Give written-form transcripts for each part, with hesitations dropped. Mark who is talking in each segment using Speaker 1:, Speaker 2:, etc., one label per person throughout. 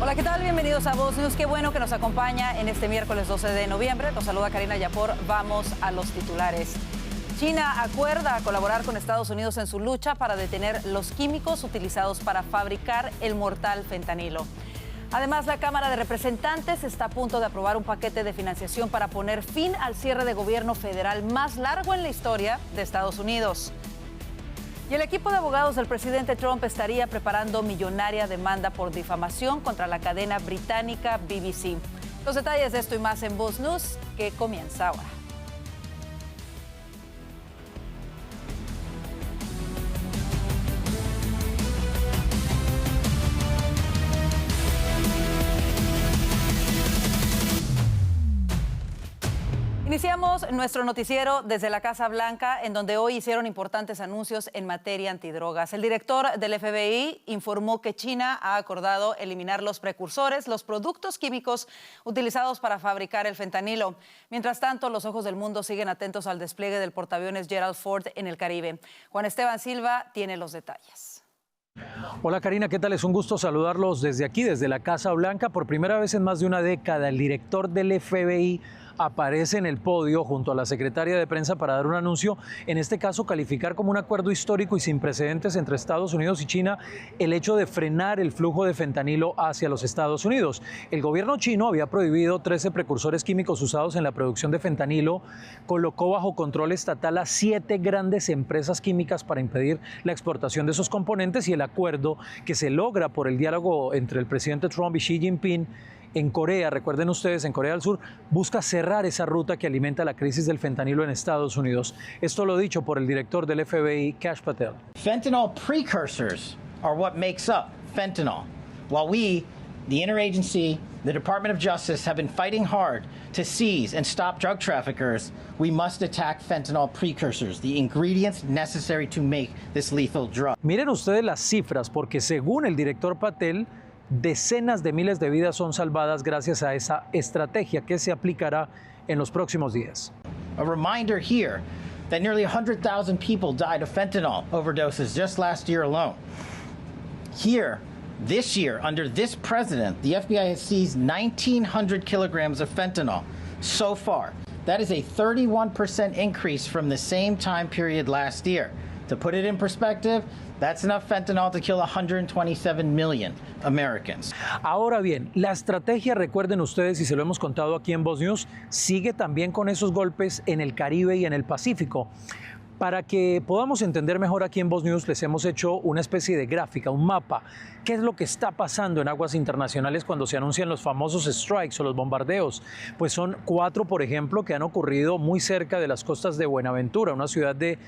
Speaker 1: Hola, ¿qué tal? Bienvenidos a Voz News. Qué bueno que nos acompaña en este miércoles 12 de noviembre. Los saluda Karina Yapor. Vamos a los titulares. China acuerda colaborar con Estados Unidos en su lucha para detener los químicos utilizados para fabricar el mortal fentanilo. Además, la Cámara de Representantes está a punto de aprobar un paquete de financiación para poner fin al cierre de gobierno federal más largo en la historia de Estados Unidos. Y el equipo de abogados del presidente Trump estaría preparando millonaria demanda por difamación contra la cadena británica BBC. Los detalles de esto y más en Voz News, que comienza ahora. Iniciamos nuestro noticiero desde la Casa Blanca, en donde hoy hicieron importantes anuncios en materia antidrogas. El director del FBI informó que China ha acordado eliminar los precursores, los productos químicos utilizados para fabricar el fentanilo. Mientras tanto, los ojos del mundo siguen atentos al despliegue del portaaviones Gerald Ford en el Caribe. Juan Esteban Silva tiene los detalles.
Speaker 2: Hola Karina, ¿qué tal? Es un gusto saludarlos desde aquí, desde la Casa Blanca. Por primera vez en más de una década, el director del FBI aparece en el podio junto a la secretaria de prensa para dar un anuncio, en este caso calificar como un acuerdo histórico y sin precedentes entre Estados Unidos y China el hecho de frenar el flujo de fentanilo hacia los Estados Unidos. El gobierno chino había prohibido 13 precursores químicos usados en la producción de fentanilo, colocó bajo control estatal a 7 grandes empresas químicas para impedir la exportación de esos componentes, y el acuerdo que se logra por el diálogo entre el presidente Trump y Xi Jinping en Corea, recuerden ustedes, en Corea del Sur, busca cerrar esa ruta que alimenta la crisis del fentanilo en Estados Unidos. Esto lo dicho por el director del FBI, Kash Patel.
Speaker 3: Fentanyl precursors are what makes up fentanyl. While we, the interagency, the Department of Justice, have been fighting hard to seize and stop drug traffickers, we must attack fentanyl precursors, the ingredients necessary to make this lethal drug.
Speaker 2: Miren ustedes las cifras, porque según el director Patel, decenas de miles de vidas son salvadas gracias a esa estrategia que se aplicará en los próximos días.
Speaker 3: A reminder here that nearly 100,000 people died of fentanyl overdoses just last year alone. Here, this year, under this president, the FBI has seized 1,900 kilograms of fentanyl so far. That is a 31% increase from the same time period last year. To put it in perspective, that's enough fentanyl to kill 127 million Americans.
Speaker 2: Ahora bien, la estrategia, recuerden ustedes, y se lo hemos contado aquí en Voz News, sigue también con esos golpes en el Caribe y en el Pacífico. Para que podamos entender mejor aquí en Voz News, les hemos hecho una especie de gráfica, un mapa. ¿Qué es lo que está pasando en aguas internacionales cuando se anuncian los famosos strikes o los bombardeos? Pues son 4, por ejemplo, que han ocurrido muy cerca de las costas de Buenaventura, una ciudad de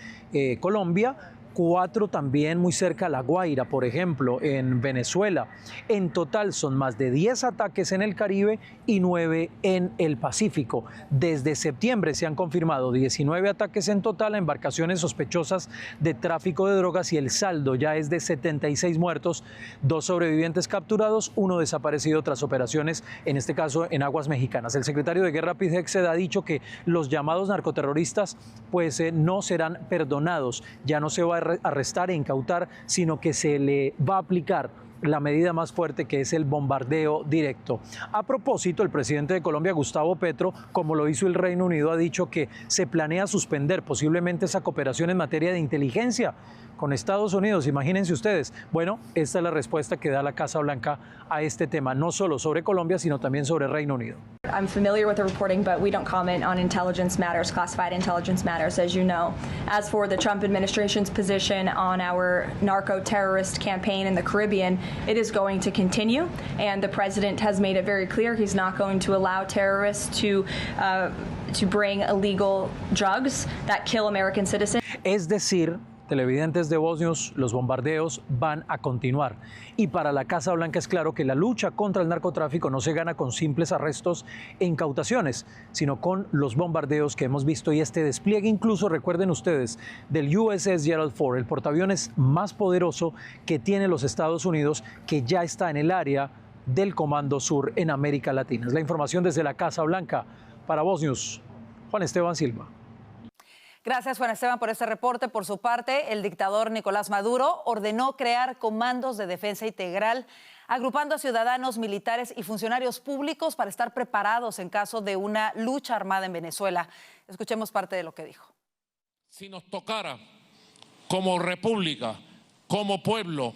Speaker 2: Colombia. 4 también muy cerca a La Guaira, por ejemplo, en Venezuela. En total son más de 10 ataques en el Caribe y 9 en el Pacífico. Desde septiembre se han confirmado 19 ataques en total a embarcaciones sospechosas de tráfico de drogas, y el saldo ya es de 76 muertos, 2 sobrevivientes capturados, 1 desaparecido tras operaciones, en este caso en aguas mexicanas. El secretario de Guerra Pete Hegseth ha dicho que los llamados narcoterroristas pues no serán perdonados, ya no se va a arrestar e incautar, sino que se le va a aplicar la medida más fuerte, que es el bombardeo directo. A propósito, el presidente de Colombia, Gustavo Petro, como lo hizo el Reino Unido, ha dicho que se planea suspender posiblemente esa cooperación en materia de inteligencia con Estados Unidos. Imagínense ustedes. Bueno, esta es la respuesta que da la Casa Blanca a este tema, no solo sobre Colombia, sino también sobre el Reino Unido.
Speaker 4: I'm familiar with the reporting, but we don't comment on intelligence matters, classified intelligence matters, as you know. As for the Trump administration's position on our narco-terrorist campaign in the Caribbean, it is going to continue, and the president has made it very clear he's not going to allow terrorists to bring illegal drugs that kill American citizens.
Speaker 2: Es decir, televidentes de Voz News, los bombardeos van a continuar. Y para la Casa Blanca es claro que la lucha contra el narcotráfico no se gana con simples arrestos e incautaciones, sino con los bombardeos que hemos visto y este despliegue, incluso recuerden ustedes, del USS Gerald Ford, el portaaviones más poderoso que tiene los Estados Unidos, que ya está en el área del Comando Sur en América Latina. Es la información desde la Casa Blanca. Para Voz News, Juan Esteban Silva.
Speaker 1: Gracias, Juan Esteban, por este reporte. Por su parte, el dictador Nicolás Maduro ordenó crear comandos de defensa integral agrupando a ciudadanos, militares y funcionarios públicos para estar preparados en caso de una lucha armada en Venezuela. Escuchemos parte de lo que dijo.
Speaker 5: Si nos tocara como república, como pueblo,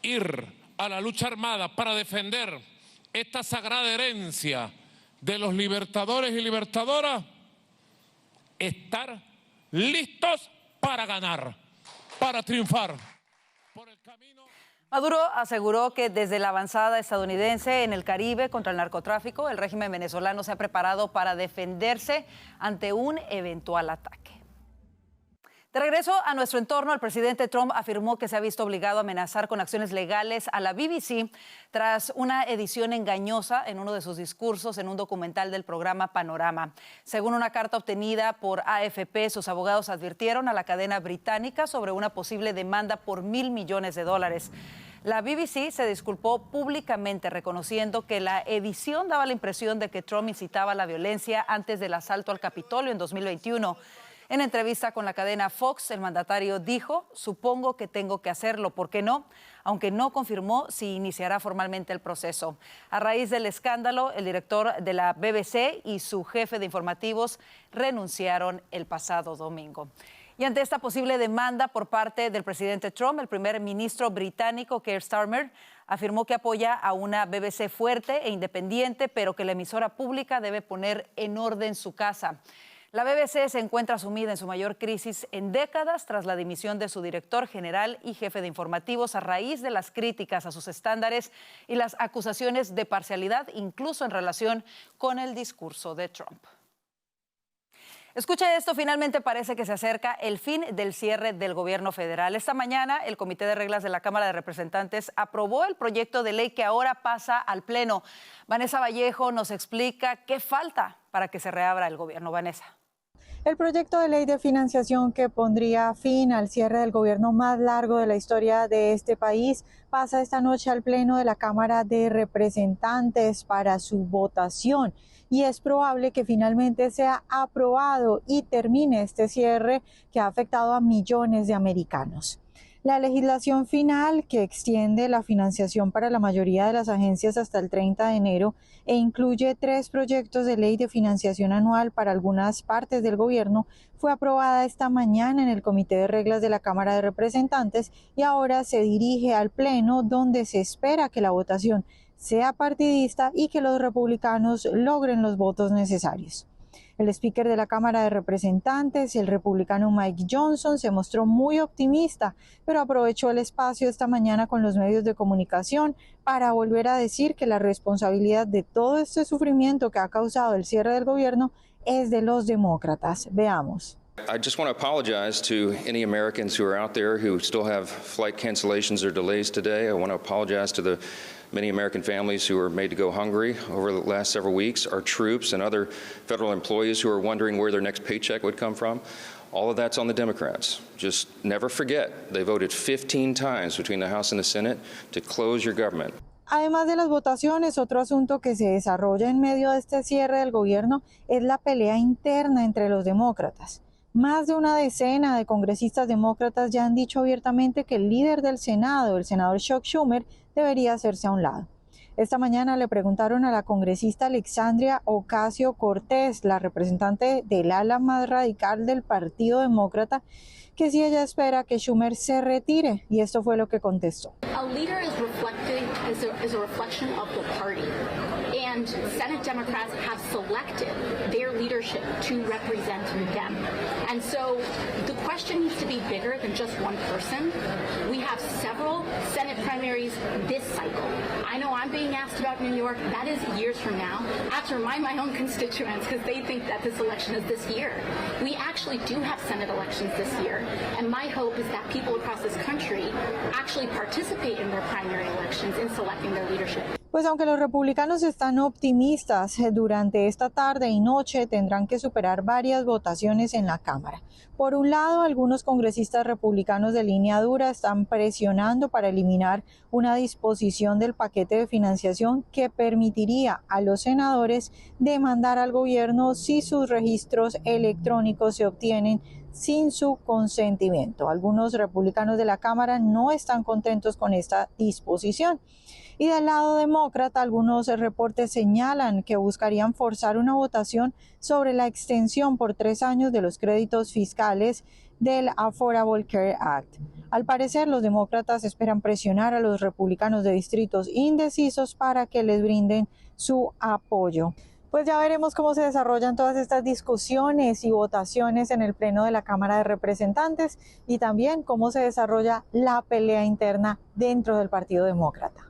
Speaker 5: ir a la lucha armada para defender esta sagrada herencia de los libertadores y libertadoras, estar listos para ganar, para triunfar. Por el camino...
Speaker 1: Maduro aseguró que desde la avanzada estadounidense en el Caribe contra el narcotráfico, el régimen venezolano se ha preparado para defenderse ante un eventual ataque. De regreso a nuestro entorno, el presidente Trump afirmó que se ha visto obligado a amenazar con acciones legales a la BBC tras una edición engañosa en uno de sus discursos en un documental del programa Panorama. Según una carta obtenida por AFP, sus abogados advirtieron a la cadena británica sobre una posible demanda por $1.000 millones. La BBC se disculpó públicamente reconociendo que la edición daba la impresión de que Trump incitaba a la violencia antes del asalto al Capitolio en 2021. En entrevista con la cadena Fox, el mandatario dijo: supongo que tengo que hacerlo, ¿por qué no? Aunque no confirmó si iniciará formalmente el proceso. A raíz del escándalo, el director de la BBC y su jefe de informativos renunciaron el pasado domingo. Y ante esta posible demanda por parte del presidente Trump, el primer ministro británico Keir Starmer afirmó que apoya a una BBC fuerte e independiente, pero que la emisora pública debe poner en orden su casa. La BBC se encuentra sumida en su mayor crisis en décadas tras la dimisión de su director general y jefe de informativos a raíz de las críticas a sus estándares y las acusaciones de parcialidad, incluso en relación con el discurso de Trump. Escucha esto, finalmente parece que se acerca el fin del cierre del gobierno federal. Esta mañana el Comité de Reglas de la Cámara de Representantes aprobó el proyecto de ley que ahora pasa al Pleno. Vanessa Vallejo nos explica qué falta para que se reabra el gobierno. Vanessa.
Speaker 6: El proyecto de ley de financiación que pondría fin al cierre del gobierno más largo de la historia de este país pasa esta noche al Pleno de la Cámara de Representantes para su votación. Y es probable que finalmente sea aprobado y termine este cierre que ha afectado a millones de americanos. La legislación final, que extiende la financiación para la mayoría de las agencias hasta el 30 de enero e incluye 3 proyectos de ley de financiación anual para algunas partes del gobierno, fue aprobada esta mañana en el Comité de Reglas de la Cámara de Representantes y ahora se dirige al Pleno, donde se espera que la votación sea partidista y que los republicanos logren los votos necesarios. El speaker de la Cámara de Representantes, el republicano Mike Johnson, se mostró muy optimista, pero aprovechó el espacio esta mañana con los medios de comunicación para volver a decir que la responsabilidad de todo este sufrimiento que ha causado el cierre del gobierno es de los demócratas. Veamos.
Speaker 7: I just want to apologize to any Americans who are out there who still have flight cancellations or delays today. I want to apologize to the many American families who were made to go hungry over the last several weeks, our troops and other federal employees who are wondering where their next paycheck would come from. All of that's on the Democrats. Just never forget, they voted 15 times between the House and the Senate to close your government.
Speaker 6: Además de las votaciones, otro asunto que se desarrolla en medio de este cierre del gobierno es la pelea interna entre los demócratas. Más de una decena de congresistas demócratas ya han dicho abiertamente que el líder del Senado, el senador Chuck Schumer, debería hacerse a un lado. Esta mañana le preguntaron a la congresista Alexandria Ocasio-Cortez, la representante del ala más radical del Partido Demócrata, que si ella espera que Schumer se retire, y esto fue lo que contestó.
Speaker 8: A leader is a reflection of the party. And Senate Democrats have selected their leadership to represent them. And so the question needs to be bigger than just one person. We have several Senate primaries this cycle. I know I'm being asked about New York. That is years from now. I have to remind my own constituents because they think that this election is this year. We actually do have Senate elections this year. And my hope is that people across this country actually participate in their primary elections in selecting their leadership.
Speaker 6: Pues aunque los republicanos están optimistas, durante esta tarde y noche tendrán que superar varias votaciones en la Cámara. Por un lado, algunos congresistas republicanos de línea dura están presionando para eliminar una disposición del paquete de financiación que permitiría a los senadores demandar al gobierno si sus registros electrónicos se obtienen sin su consentimiento. Algunos republicanos de la Cámara no están contentos con esta disposición. Y del lado demócrata, algunos reportes señalan que buscarían forzar una votación sobre la extensión por 3 años de los créditos fiscales del Affordable Care Act. Al parecer, los demócratas esperan presionar a los republicanos de distritos indecisos para que les brinden su apoyo. Pues ya veremos cómo se desarrollan todas estas discusiones y votaciones en el Pleno de la Cámara de Representantes y también cómo se desarrolla la pelea interna dentro del Partido Demócrata.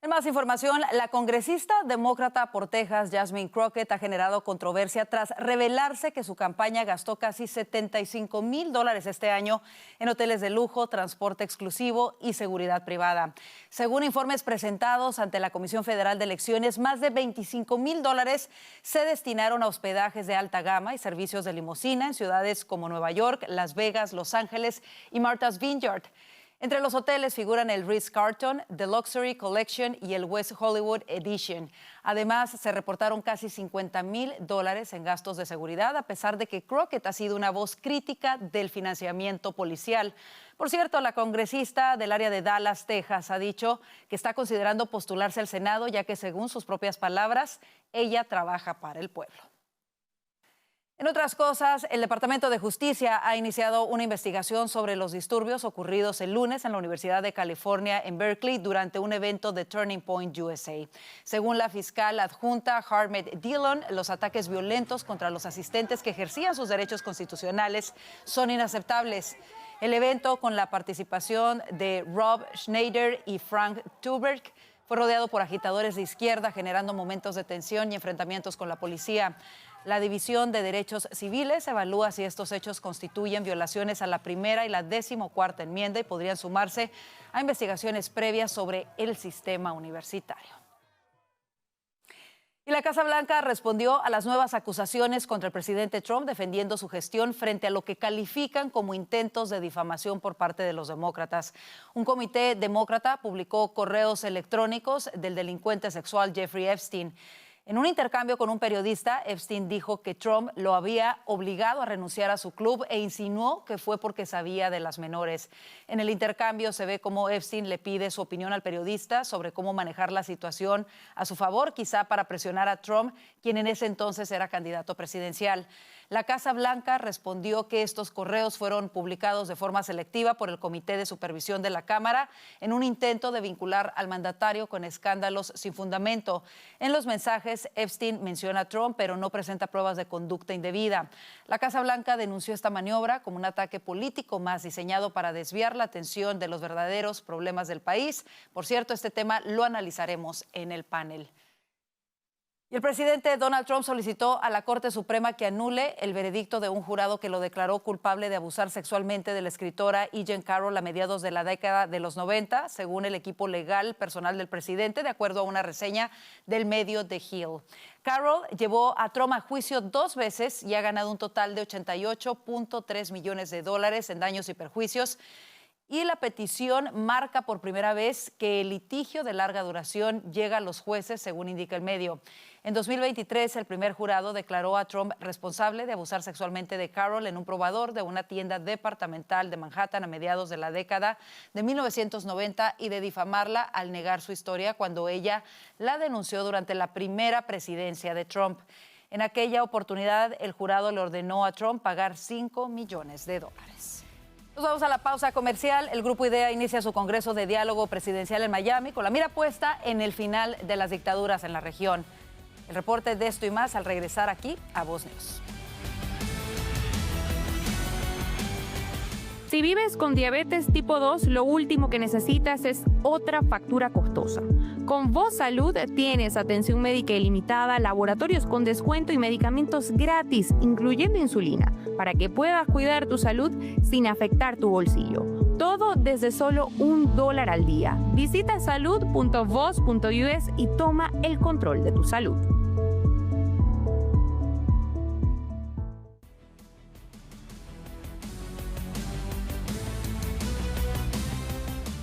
Speaker 1: En más información, la congresista demócrata por Texas, Jasmine Crockett, ha generado controversia tras revelarse que su campaña gastó casi $75,000 este año en hoteles de lujo, transporte exclusivo y seguridad privada. Según informes presentados ante la Comisión Federal de Elecciones, más de $25,000 se destinaron a hospedajes de alta gama y servicios de limusina en ciudades como Nueva York, Las Vegas, Los Ángeles y Martha's Vineyard. Entre los hoteles figuran el Ritz-Carlton, The Luxury Collection y el West Hollywood Edition. Además, se reportaron casi $50,000 en gastos de seguridad, a pesar de que Crockett ha sido una voz crítica del financiamiento policial. Por cierto, la congresista del área de Dallas, Texas, ha dicho que está considerando postularse al Senado, ya que, según sus propias palabras, ella trabaja para el pueblo. En otras cosas, el Departamento de Justicia ha iniciado una investigación sobre los disturbios ocurridos el lunes en la Universidad de California en Berkeley durante un evento de Turning Point USA. Según la fiscal adjunta Harmet Dillon, los ataques violentos contra los asistentes que ejercían sus derechos constitucionales son inaceptables. El evento, con la participación de Rob Schneider y Frank Turberg, fue rodeado por agitadores de izquierda, generando momentos de tensión y enfrentamientos con la policía. La División de Derechos Civiles evalúa si estos hechos constituyen violaciones a la primera y la 14ª enmienda y podrían sumarse a investigaciones previas sobre el sistema universitario. Y la Casa Blanca respondió a las nuevas acusaciones contra el presidente Trump, defendiendo su gestión frente a lo que califican como intentos de difamación por parte de los demócratas. Un comité demócrata publicó correos electrónicos del delincuente sexual Jeffrey Epstein. En un intercambio con un periodista, Epstein dijo que Trump lo había obligado a renunciar a su club e insinuó que fue porque sabía de las menores. En el intercambio se ve cómo Epstein le pide su opinión al periodista sobre cómo manejar la situación a su favor, quizá para presionar a Trump, quien en ese entonces era candidato presidencial. La Casa Blanca respondió que estos correos fueron publicados de forma selectiva por el Comité de Supervisión de la Cámara en un intento de vincular al mandatario con escándalos sin fundamento. En los mensajes, Epstein menciona a Trump, pero no presenta pruebas de conducta indebida. La Casa Blanca denunció esta maniobra como un ataque político más diseñado para desviar la atención de los verdaderos problemas del país. Por cierto, este tema lo analizaremos en el panel. Y el presidente Donald Trump solicitó a la Corte Suprema que anule el veredicto de un jurado que lo declaró culpable de abusar sexualmente de la escritora E. Jean Carroll a mediados de la década de los 90, según el equipo legal personal del presidente, de acuerdo a una reseña del medio The Hill. Carroll llevó a Trump a juicio 2 veces y ha ganado un total de $88.3 millones en daños y perjuicios. Y la petición marca por primera vez que el litigio de larga duración llega a los jueces, según indica el medio. En 2023, el primer jurado declaró a Trump responsable de abusar sexualmente de Carroll en un probador de una tienda departamental de Manhattan a mediados de la década de 1990 y de difamarla al negar su historia cuando ella la denunció durante la primera presidencia de Trump. En aquella oportunidad, el jurado le ordenó a Trump pagar $5 millones. Nos vamos a la pausa comercial. El Grupo IDEA inicia su Congreso de Diálogo Presidencial en Miami con la mira puesta en el final de las dictaduras en la región. El reporte de esto y más al regresar aquí a Voz News.
Speaker 9: Si vives con diabetes tipo 2, lo último que necesitas es otra factura costosa. Con Voz Salud tienes atención médica ilimitada, laboratorios con descuento y medicamentos gratis, incluyendo insulina, para que puedas cuidar tu salud sin afectar tu bolsillo. Todo desde solo $1 al día. Visita salud.voz.us y toma el control de tu salud.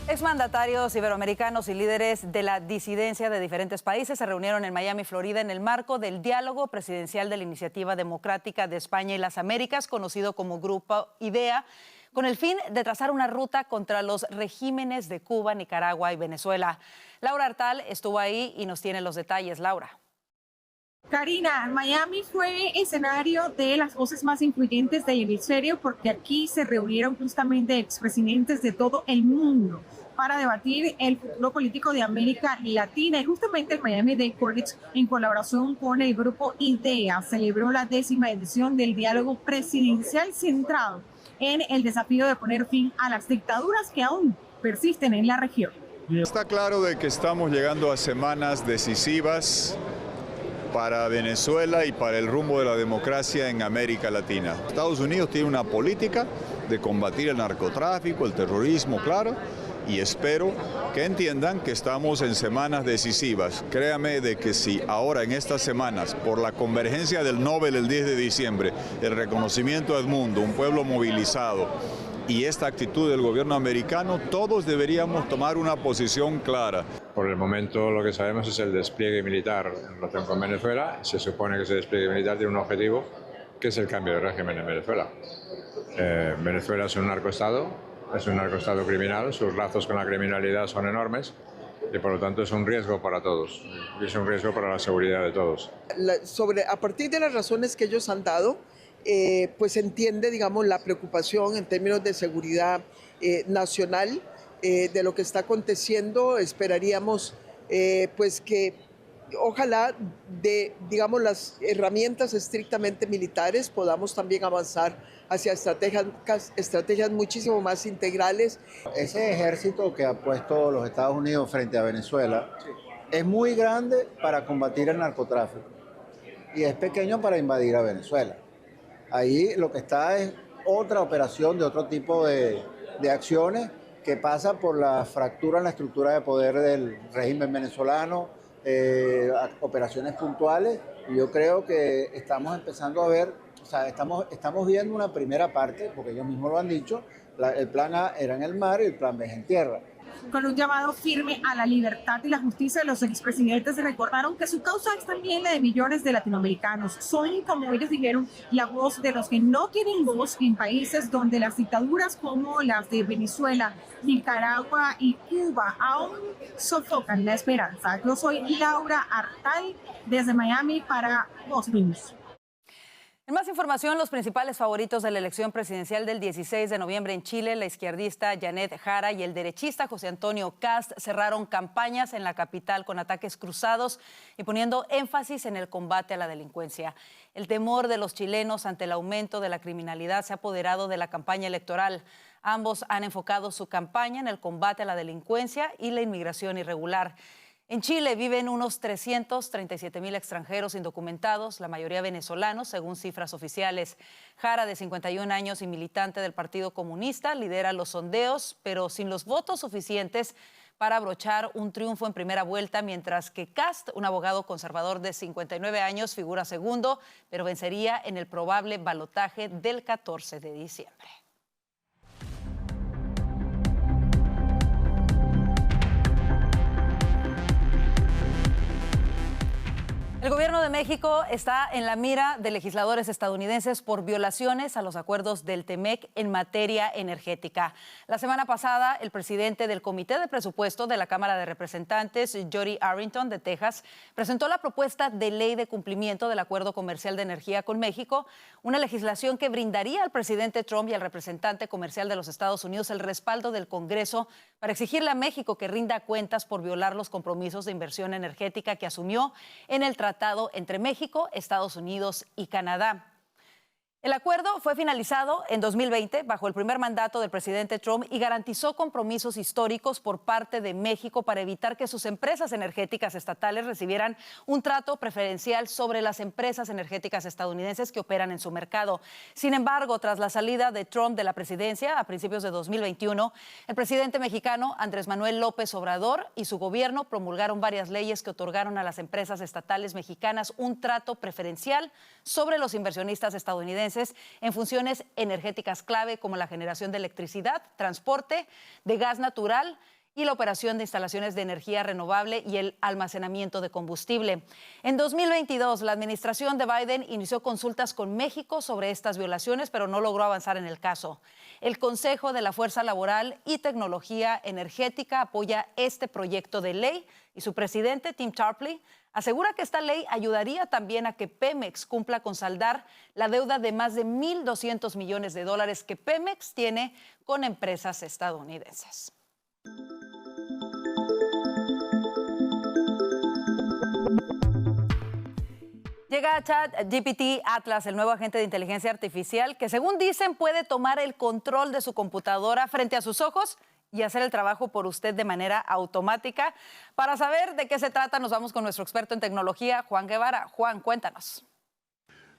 Speaker 1: Exmandatarios iberoamericanos y líderes de la disidencia de diferentes países se reunieron en Miami, Florida, en el marco del diálogo presidencial de la Iniciativa Democrática de España y las Américas, conocido como Grupo IDEA, con el fin de trazar una ruta contra los regímenes de Cuba, Nicaragua y Venezuela. Laura Artal estuvo ahí y nos tiene los detalles. Laura.
Speaker 10: Karina, Miami fue escenario de las voces más influyentes del hemisferio porque aquí se reunieron justamente expresidentes de todo el mundo para debatir el futuro político de América Latina. Y justamente el Miami-Dade College, en colaboración con el grupo IDEA, celebró la 10ª edición del diálogo presidencial centrado en el desafío de poner fin a las dictaduras que aún persisten en la región.
Speaker 11: Está claro de que estamos llegando a semanas decisivas para Venezuela y para el rumbo de la democracia en América Latina. Estados Unidos tiene una política de combatir el narcotráfico, el terrorismo, claro, y espero que entiendan que estamos en semanas decisivas. Créame de que si ahora en estas semanas, por la convergencia del Nobel el 10 de diciembre, el reconocimiento del mundo, un pueblo movilizado y esta actitud del gobierno americano, todos deberíamos tomar una posición clara.
Speaker 12: Por el momento lo que sabemos es el despliegue militar en relación con Venezuela. Se supone que ese despliegue militar tiene un objetivo, que es el cambio de régimen en Venezuela. Venezuela es un narcoestado criminal, sus lazos con la criminalidad son enormes y por lo tanto es un riesgo para todos, y es un riesgo para la seguridad de todos.
Speaker 13: A partir de las razones que ellos han dado, pues se entiende, digamos, la preocupación en términos de seguridad nacional de lo que está aconteciendo. Esperaríamos pues que ojalá de, digamos, las herramientas estrictamente militares podamos también avanzar hacia estrategias muchísimo más integrales.
Speaker 14: Ese ejército que ha puesto los Estados Unidos frente a Venezuela es muy grande para combatir el narcotráfico y es pequeño para invadir a Venezuela. Ahí lo que está es otra operación de otro tipo de acciones que pasa por la fractura en la estructura de poder del régimen venezolano, operaciones puntuales, y yo creo que estamos empezando a ver, o sea, estamos viendo una primera parte, porque ellos mismos lo han dicho, el plan A era en el mar y el plan B es en tierra.
Speaker 10: Con un llamado firme a la libertad y la justicia, los expresidentes recordaron que su causa es también la de millones de latinoamericanos. Son, como ellos dijeron, la voz de los que no tienen voz en países donde las dictaduras como las de Venezuela, Nicaragua y Cuba aún sofocan la esperanza. Yo soy Laura Artal desde Miami para Voz News.
Speaker 1: En más información, los principales favoritos de la elección presidencial del 16 de noviembre en Chile, la izquierdista Janet Jara y el derechista José Antonio Kast, cerraron campañas en la capital con ataques cruzados y poniendo énfasis en el combate a la delincuencia. El temor de los chilenos ante el aumento de la criminalidad se ha apoderado de la campaña electoral. Ambos han enfocado su campaña en el combate a la delincuencia y la inmigración irregular. En Chile viven unos 337,000 extranjeros indocumentados, la mayoría venezolanos, según cifras oficiales. Jara, de 51 años y militante del Partido Comunista, lidera los sondeos, pero sin los votos suficientes para abrochar un triunfo en primera vuelta, mientras que Kast, un abogado conservador de 59 años, figura segundo, pero vencería en el probable balotaje del 14 de diciembre. El gobierno de México está en la mira de legisladores estadounidenses por violaciones a los acuerdos del TEMEC en materia energética. La semana pasada, el presidente del Comité de Presupuesto de la Cámara de Representantes, Jody Arrington, de Texas, presentó la propuesta de ley de cumplimiento del Acuerdo Comercial de Energía con México, una legislación que brindaría al presidente Trump y al representante comercial de los Estados Unidos el respaldo del Congreso para exigirle a México que rinda cuentas por violar los compromisos de inversión energética que asumió en el tratado entre México, Estados Unidos y Canadá. El acuerdo fue finalizado en 2020 bajo el primer mandato del presidente Trump y garantizó compromisos históricos por parte de México para evitar que sus empresas energéticas estatales recibieran un trato preferencial sobre las empresas energéticas estadounidenses que operan en su mercado. Sin embargo, tras la salida de Trump de la presidencia a principios de 2021, el presidente mexicano Andrés Manuel López Obrador y su gobierno promulgaron varias leyes que otorgaron a las empresas estatales mexicanas un trato preferencial sobre los inversionistas estadounidenses en funciones energéticas clave como la generación de electricidad, transporte, de gas natural y la operación de instalaciones de energía renovable y el almacenamiento de combustible. En 2022, la administración de Biden inició consultas con México sobre estas violaciones, pero no logró avanzar en el caso. El Consejo de la Fuerza Laboral y Tecnología Energética apoya este proyecto de ley y su presidente, Tim Tarpley, asegura que esta ley ayudaría también a que Pemex cumpla con saldar la deuda de más de $1,200 millones que Pemex tiene con empresas estadounidenses. Llega a ChatGPT Atlas, el nuevo agente de inteligencia artificial que, según dicen, puede tomar el control de su computadora frente a sus ojos y hacer el trabajo por usted de manera automática. Para saber de qué se trata, nos vamos con nuestro experto en tecnología, Juan Guevara. Juan, cuéntanos.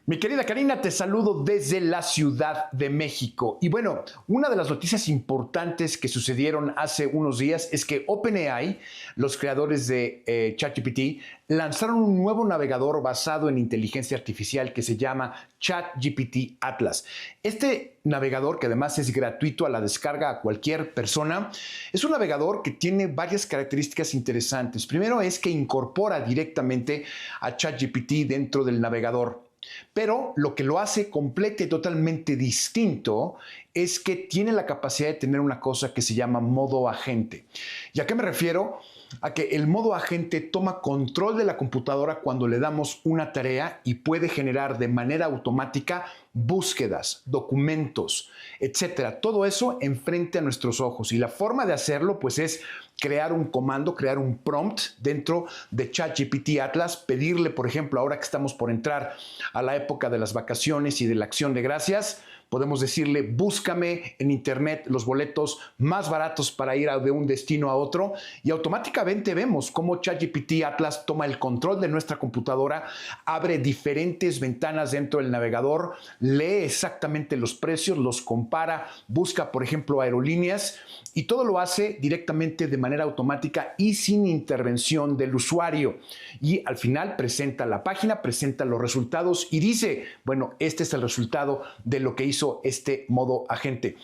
Speaker 15: Mi querida Karina, te saludo desde la Ciudad de México. Y bueno, una de las noticias importantes que sucedieron hace unos días es que OpenAI, los creadores de ChatGPT, lanzaron un nuevo navegador basado en inteligencia artificial que se llama ChatGPT Atlas. Este navegador, que además es gratuito a la descarga a cualquier persona, es un navegador que tiene varias características interesantes. Primero es que incorpora directamente a ChatGPT dentro del navegador. Pero lo que lo hace completo y totalmente distinto es que tiene la capacidad de tener una cosa que se llama modo agente. ¿Y a qué me refiero? A que el modo agente toma control de la computadora cuando le damos una tarea y puede generar de manera automática búsquedas, documentos, etcétera. Todo eso enfrente a nuestros ojos. Y la forma de hacerlo, pues, es crear un comando, crear un prompt dentro de ChatGPT Atlas, pedirle, por ejemplo, ahora que estamos por entrar a la época de las vacaciones y de la Acción de Gracias, podemos decirle, búscame en internet los boletos más baratos para ir de un destino a otro, y automáticamente vemos cómo ChatGPT Atlas toma el control de nuestra computadora, abre diferentes ventanas dentro del navegador, lee exactamente los precios, los compara, busca, por ejemplo, aerolíneas, y todo lo hace directamente de manera automática y sin intervención del usuario. Y al final presenta la página, presenta los resultados y dice, bueno, este es el resultado de lo que hizo este modo agente.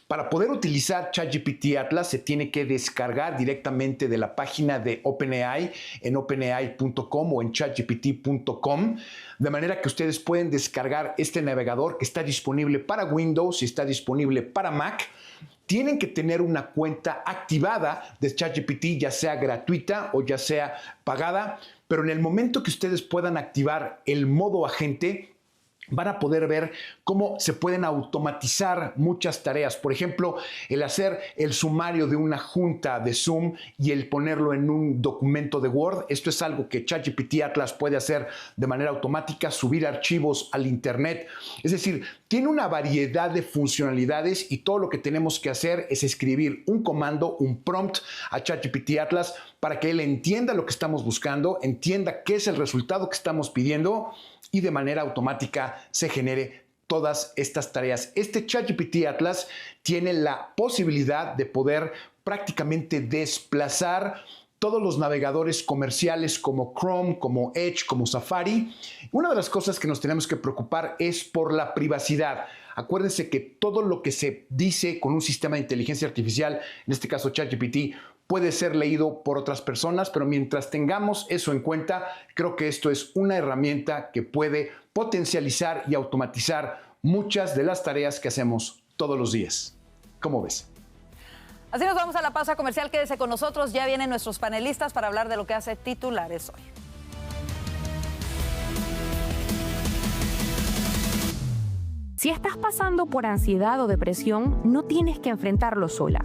Speaker 15: Para poder utilizar ChatGPT Atlas se tiene que descargar directamente de la página de OpenAI en openai.com o en chatgpt.com, de manera que ustedes pueden descargar este navegador que está disponible para Windows y está disponible para Mac. Tienen que tener una cuenta activada de ChatGPT, ya sea gratuita o ya sea pagada, pero en el momento que ustedes puedan activar el modo agente, van a poder ver cómo se pueden automatizar muchas tareas. Por ejemplo, el hacer el sumario de una junta de Zoom y el ponerlo en un documento de Word. Esto es algo que ChatGPT Atlas puede hacer de manera automática, subir archivos al Internet. Es decir, tiene una variedad de funcionalidades y todo lo que tenemos que hacer es escribir un comando, un prompt a ChatGPT Atlas para que él entienda lo que estamos buscando, entienda qué es el resultado que estamos pidiendo y de manera automática se genere todas estas tareas. Este ChatGPT Atlas tiene la posibilidad de poder prácticamente desplazar todos los navegadores comerciales como Chrome, como Edge, como Safari. Una de las cosas que nos tenemos que preocupar es por la privacidad. Acuérdense que todo lo que se dice con un sistema de inteligencia artificial, en este caso ChatGPT, puede ser leído por otras personas, pero mientras tengamos eso en cuenta, creo que esto es una herramienta que puede potencializar y automatizar muchas de las tareas que hacemos todos los días. ¿Cómo ves?
Speaker 1: Así nos vamos a la pausa comercial. Quédese con nosotros. Ya vienen nuestros panelistas para hablar de lo que hace Titulares hoy.
Speaker 9: Si estás pasando por ansiedad o depresión, no tienes que enfrentarlo sola.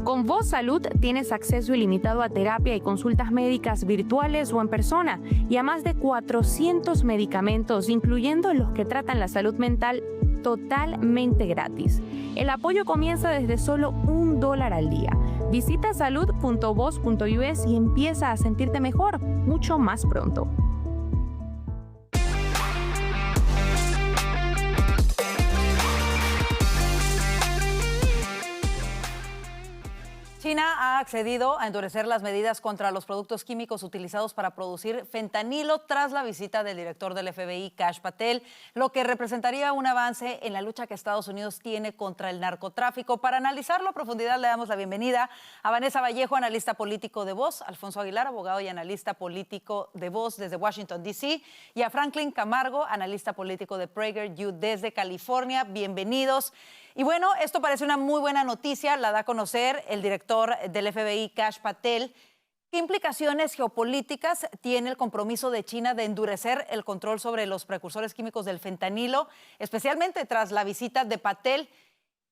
Speaker 9: Con Voz Salud tienes acceso ilimitado a terapia y consultas médicas virtuales o en persona y a más de 400 medicamentos, incluyendo los que tratan la salud mental, totalmente gratis. El apoyo comienza desde solo $1 al día. Visita salud.voz.us y empieza a sentirte mejor mucho más pronto.
Speaker 1: China ha accedido a endurecer las medidas contra los productos químicos utilizados para producir fentanilo tras la visita del director del FBI, Kash Patel, lo que representaría un avance en la lucha que Estados Unidos tiene contra el narcotráfico. Para analizarlo a profundidad, le damos la bienvenida a Vanessa Vallejo, analista político de Voz, Alfonso Aguilar, abogado y analista político de Voz desde Washington, D.C., y a Franklin Camargo, analista político de PragerU desde California. Bienvenidos. Y bueno, esto parece una muy buena noticia, la da a conocer el director del FBI, Kash Patel. ¿Qué implicaciones geopolíticas tiene el compromiso de China de endurecer el control sobre los precursores químicos del fentanilo, especialmente tras la visita de Patel?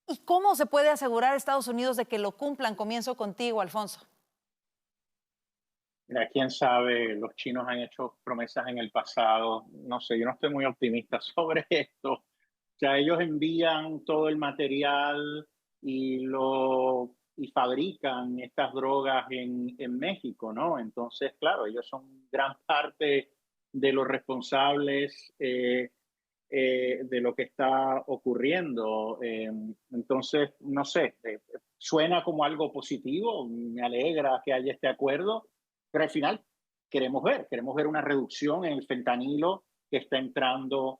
Speaker 1: ¿Y cómo se puede asegurar a Estados Unidos de que lo cumplan? Comienzo contigo, Alfonso.
Speaker 16: Mira, quién sabe, los chinos han hecho promesas en el pasado. No sé, yo no estoy muy optimista sobre esto. O sea, ellos envían todo el material y fabrican estas drogas en México, ¿no? Entonces, claro, ellos son gran parte de los responsables de lo que está ocurriendo. Entonces, no sé, suena como algo positivo, me alegra que haya este acuerdo, pero al final queremos ver una reducción en el fentanilo que está entrando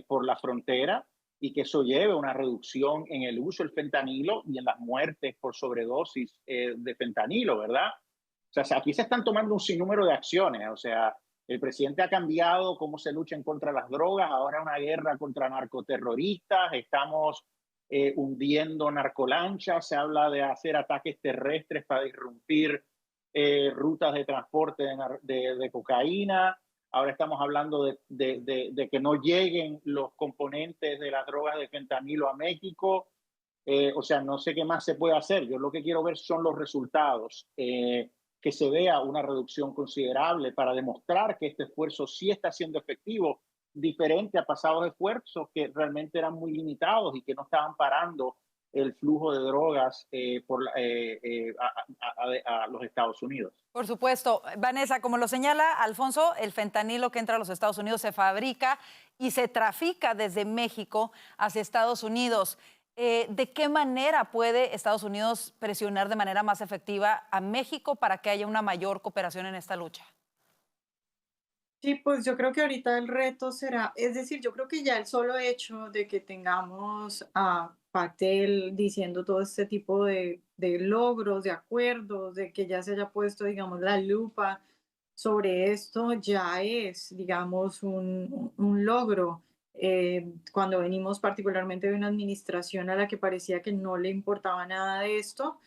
Speaker 16: por la frontera y que eso lleve a una reducción en el uso del fentanilo y en las muertes por sobredosis de fentanilo, ¿verdad? O sea, aquí se están tomando un sinnúmero de acciones. O sea, el presidente ha cambiado cómo se lucha en contra de las drogas, ahora una guerra contra narcoterroristas, estamos hundiendo narcolanchas, se habla de hacer ataques terrestres para disrumpir rutas de transporte de cocaína. Ahora estamos hablando de que no lleguen los componentes de las drogas de fentanilo a México. O sea, no sé qué más se puede hacer. Yo lo que quiero ver son los resultados, que se vea una reducción considerable para demostrar que este esfuerzo sí está siendo efectivo, diferente a pasados esfuerzos que realmente eran muy limitados y que no estaban parando el flujo de drogas a los Estados Unidos.
Speaker 1: Por supuesto. Vanessa, como lo señala Alfonso, el fentanilo que entra a los Estados Unidos se fabrica y se trafica desde México hacia Estados Unidos. ¿De qué manera puede Estados Unidos presionar de manera más efectiva a México para que haya una mayor cooperación en esta lucha?
Speaker 6: Sí, pues yo creo que ahorita el reto será, es decir, yo creo que ya el solo hecho de que tengamos a Patel diciendo todo este tipo de logros, de acuerdos, de que ya se haya puesto, digamos, la lupa sobre esto, ya es, digamos, un logro. Cuando venimos particularmente de una administración a la que parecía que no le importaba nada de esto,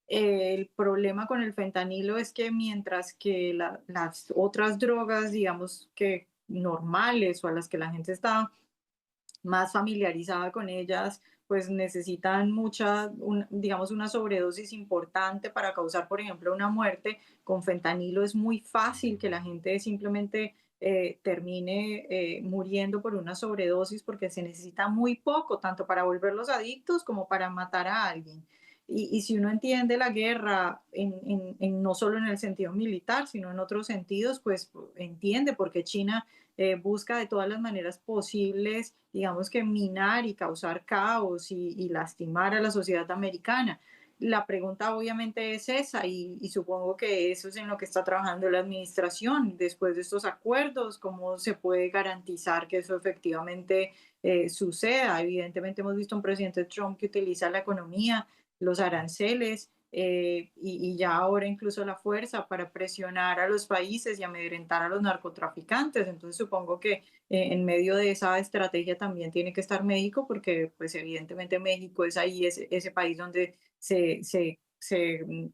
Speaker 6: el problema con el fentanilo es que mientras que las otras drogas, digamos que normales o a las que la gente está más familiarizada con ellas, pues necesitan digamos, una sobredosis importante para causar, por ejemplo, una muerte. Con fentanilo es muy fácil que la gente simplemente termine muriendo por una sobredosis porque se necesita muy poco, tanto para volverlos adictos como para matar a alguien. Y si uno entiende la guerra, no solo en el sentido militar, sino en otros sentidos, pues entiende por qué China busca de todas las maneras posibles, digamos que minar y causar caos y lastimar a la sociedad americana. La pregunta obviamente es esa y supongo que eso es en lo que está trabajando la administración después de estos acuerdos, cómo se puede garantizar que eso efectivamente suceda. Evidentemente hemos visto un presidente Trump que utiliza la economía, los aranceles y ya ahora incluso la fuerza para presionar a los países y amedrentar a los narcotraficantes. Entonces supongo que en medio de esa estrategia también tiene que estar México porque pues evidentemente México es ahí ese país donde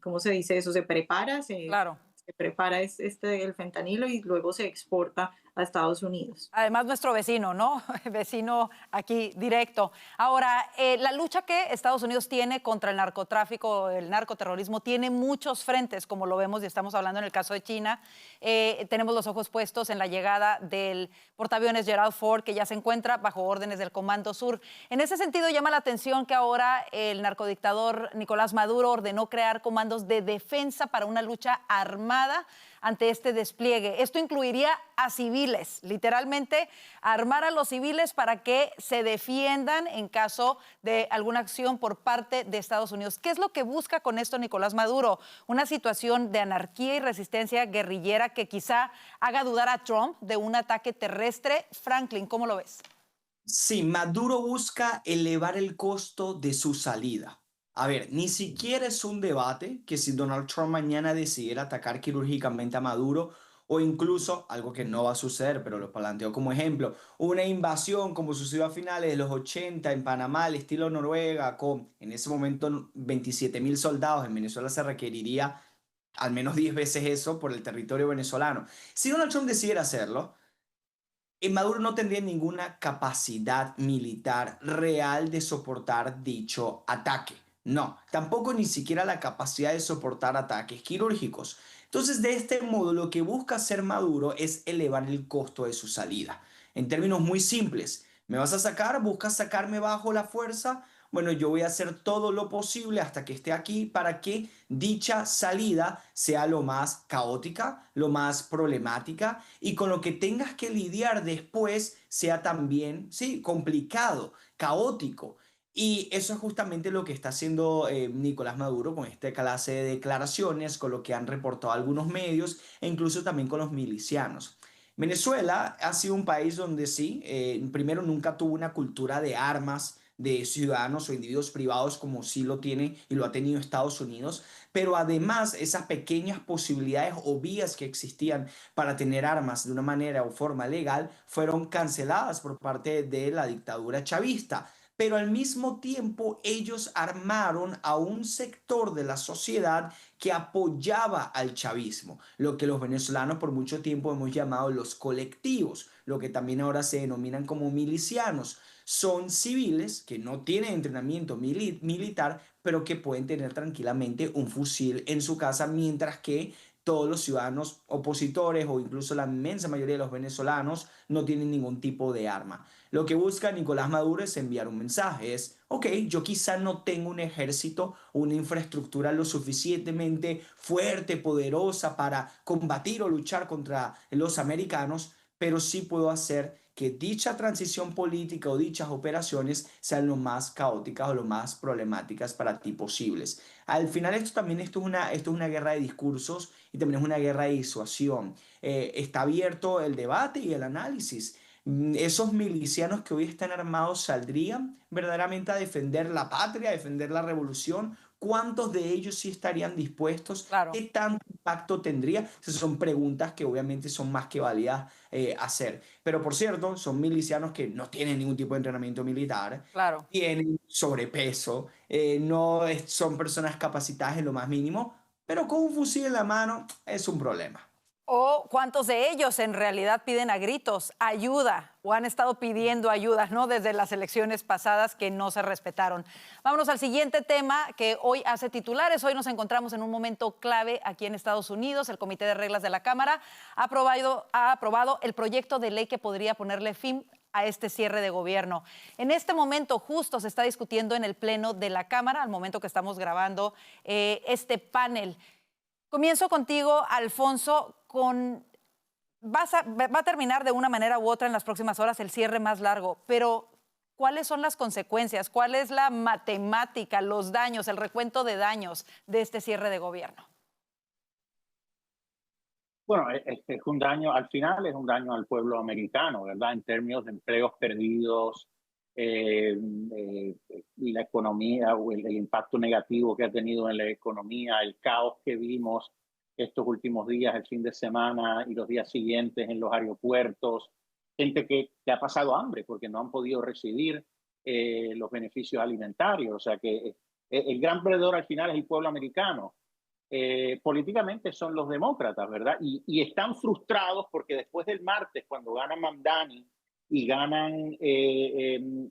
Speaker 6: ¿cómo se dice eso? Se prepara,
Speaker 1: Claro.
Speaker 6: Se prepara el fentanilo y luego se exporta a Estados Unidos.
Speaker 1: Además, nuestro vecino, ¿no? Vecino aquí directo. Ahora, la lucha que Estados Unidos tiene contra el narcotráfico, el narcoterrorismo, tiene muchos frentes, como lo vemos y estamos hablando en el caso de China. Tenemos los ojos puestos en la llegada del portaaviones Gerald Ford, que ya se encuentra bajo órdenes del Comando Sur. En ese sentido, llama la atención que ahora el narcodictador Nicolás Maduro ordenó crear comandos de defensa para una lucha armada ante este despliegue. Esto incluiría a civiles civiles, literalmente armar a los civiles para que se defiendan en caso de alguna acción por parte de Estados Unidos. ¿Qué es lo que busca con esto Nicolás Maduro? Una situación de anarquía y resistencia guerrillera que quizá haga dudar a Trump de un ataque terrestre. Franklin, ¿cómo lo ves?
Speaker 17: Sí, Maduro busca elevar el costo de su salida. A ver, ni siquiera es un debate que si Donald Trump mañana decidiera atacar quirúrgicamente a Maduro o incluso, algo que no va a suceder, pero lo planteo como ejemplo, una invasión como sucedió a finales de los 80 en Panamá, al estilo Noruega, con en ese momento 27,000 soldados. En Venezuela se requeriría al menos 10 veces eso por el territorio venezolano. Si Donald Trump decidiera hacerlo, Maduro no tendría ninguna capacidad militar real de soportar dicho ataque. No, tampoco ni siquiera la capacidad de soportar ataques quirúrgicos. Entonces, de este modo, lo que busca hacer Maduro es elevar el costo de su salida. En términos muy simples, ¿me vas a sacar? ¿Buscas sacarme bajo la fuerza? Bueno, yo voy a hacer todo lo posible hasta que esté aquí para que dicha salida sea lo más caótica, lo más problemática y con lo que tengas que lidiar después sea también, sí, complicado, caótico. Y eso es justamente lo que está haciendo Nicolás Maduro con esta clase de declaraciones, con lo que han reportado algunos medios e incluso también con los milicianos. Venezuela ha sido un país donde sí, primero nunca tuvo una cultura de armas de ciudadanos o individuos privados como sí lo tiene y lo ha tenido Estados Unidos, pero además esas pequeñas posibilidades o vías que existían para tener armas de una manera o forma legal fueron canceladas por parte de la dictadura chavista. Pero al mismo tiempo ellos armaron a un sector de la sociedad que apoyaba al chavismo, lo que los venezolanos por mucho tiempo hemos llamado los colectivos, lo que también ahora se denominan como milicianos. Son civiles que no tienen entrenamiento militar, pero que pueden tener tranquilamente un fusil en su casa, mientras que todos los ciudadanos opositores o incluso la inmensa mayoría de los venezolanos no tienen ningún tipo de arma. Lo que busca Nicolás Maduro es enviar un mensaje, es, ok, yo quizá no tengo un ejército, una infraestructura lo suficientemente fuerte, poderosa para combatir o luchar contra los americanos, pero sí puedo hacer que dicha transición política o dichas operaciones sean lo más caóticas o lo más problemáticas para ti posibles. Al final esto es una guerra de discursos y también es una guerra de disuasión. Está abierto el debate y el análisis. Esos milicianos que hoy están armados saldrían verdaderamente a defender la patria, a defender la revolución. ¿Cuántos de ellos sí estarían dispuestos?
Speaker 1: Claro.
Speaker 17: ¿Qué tanto impacto tendría? Esas son preguntas que obviamente son más que válidas hacer. Pero por cierto, son milicianos que no tienen ningún tipo de entrenamiento militar,
Speaker 1: Claro.
Speaker 17: tienen sobrepeso, son personas capacitadas en lo más mínimo, pero con un fusil en la mano es un problema.
Speaker 1: ¿O cuántos de ellos en realidad piden a gritos ayuda o han estado pidiendo ayuda, ¿no? Desde las elecciones pasadas que no se respetaron? Vámonos al siguiente tema que hoy hace titulares. Hoy nos encontramos en un momento clave aquí en Estados Unidos. El Comité de Reglas de la Cámara ha aprobado el proyecto de ley que podría ponerle fin a este cierre de gobierno. En este momento justo se está discutiendo en el Pleno de la Cámara, al momento que estamos grabando este panel. Comienzo contigo, Alfonso, va a terminar de una manera u otra en las próximas horas el cierre más largo, pero ¿cuáles son las consecuencias? ¿Cuál es la matemática, los daños, el recuento de daños de este cierre de gobierno?
Speaker 16: Bueno, es un daño, al final es un daño al pueblo americano, ¿verdad? En términos de empleos perdidos, la economía o el impacto negativo que ha tenido en la economía, el caos que vimos estos últimos días, el fin de semana y los días siguientes en los aeropuertos, gente que ha pasado hambre porque no han podido recibir los beneficios alimentarios. O sea que el gran perdedor al final es el pueblo americano. Políticamente son los demócratas, ¿verdad? Y están frustrados porque después del martes, cuando gana Mamdani y ganan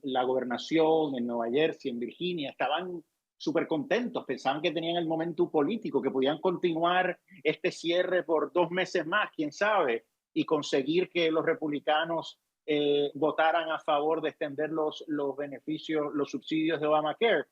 Speaker 16: la gobernación en Nueva Jersey, en Virginia, estaban súper contentos, pensaban que tenían el momento político, que podían continuar este cierre por 2 meses más, quién sabe, y conseguir que los republicanos votaran a favor de extender los beneficios, los subsidios de Obamacare.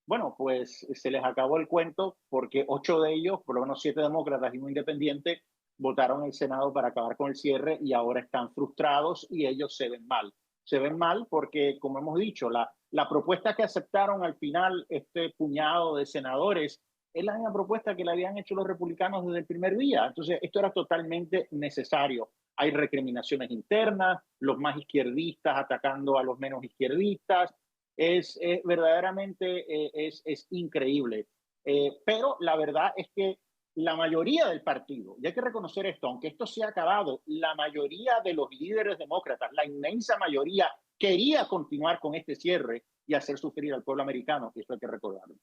Speaker 16: Bueno, pues se les acabó el cuento porque 8 de ellos, por lo menos 7 demócratas y un independiente, votaron en el Senado para acabar con el cierre y ahora están frustrados y ellos se ven mal. Se ven mal porque, como hemos dicho, la propuesta que aceptaron al final este puñado de senadores es la misma propuesta que le habían hecho los republicanos desde el primer día. Entonces, esto era totalmente necesario. Hay recriminaciones internas, los más izquierdistas atacando a los menos izquierdistas. Verdaderamente es increíble. Pero la verdad es que la mayoría del partido, y hay que reconocer esto, aunque esto se ha acabado, la mayoría de los líderes demócratas, la inmensa mayoría, quería continuar con este cierre y hacer sufrir al pueblo americano, que esto hay que recordarlo.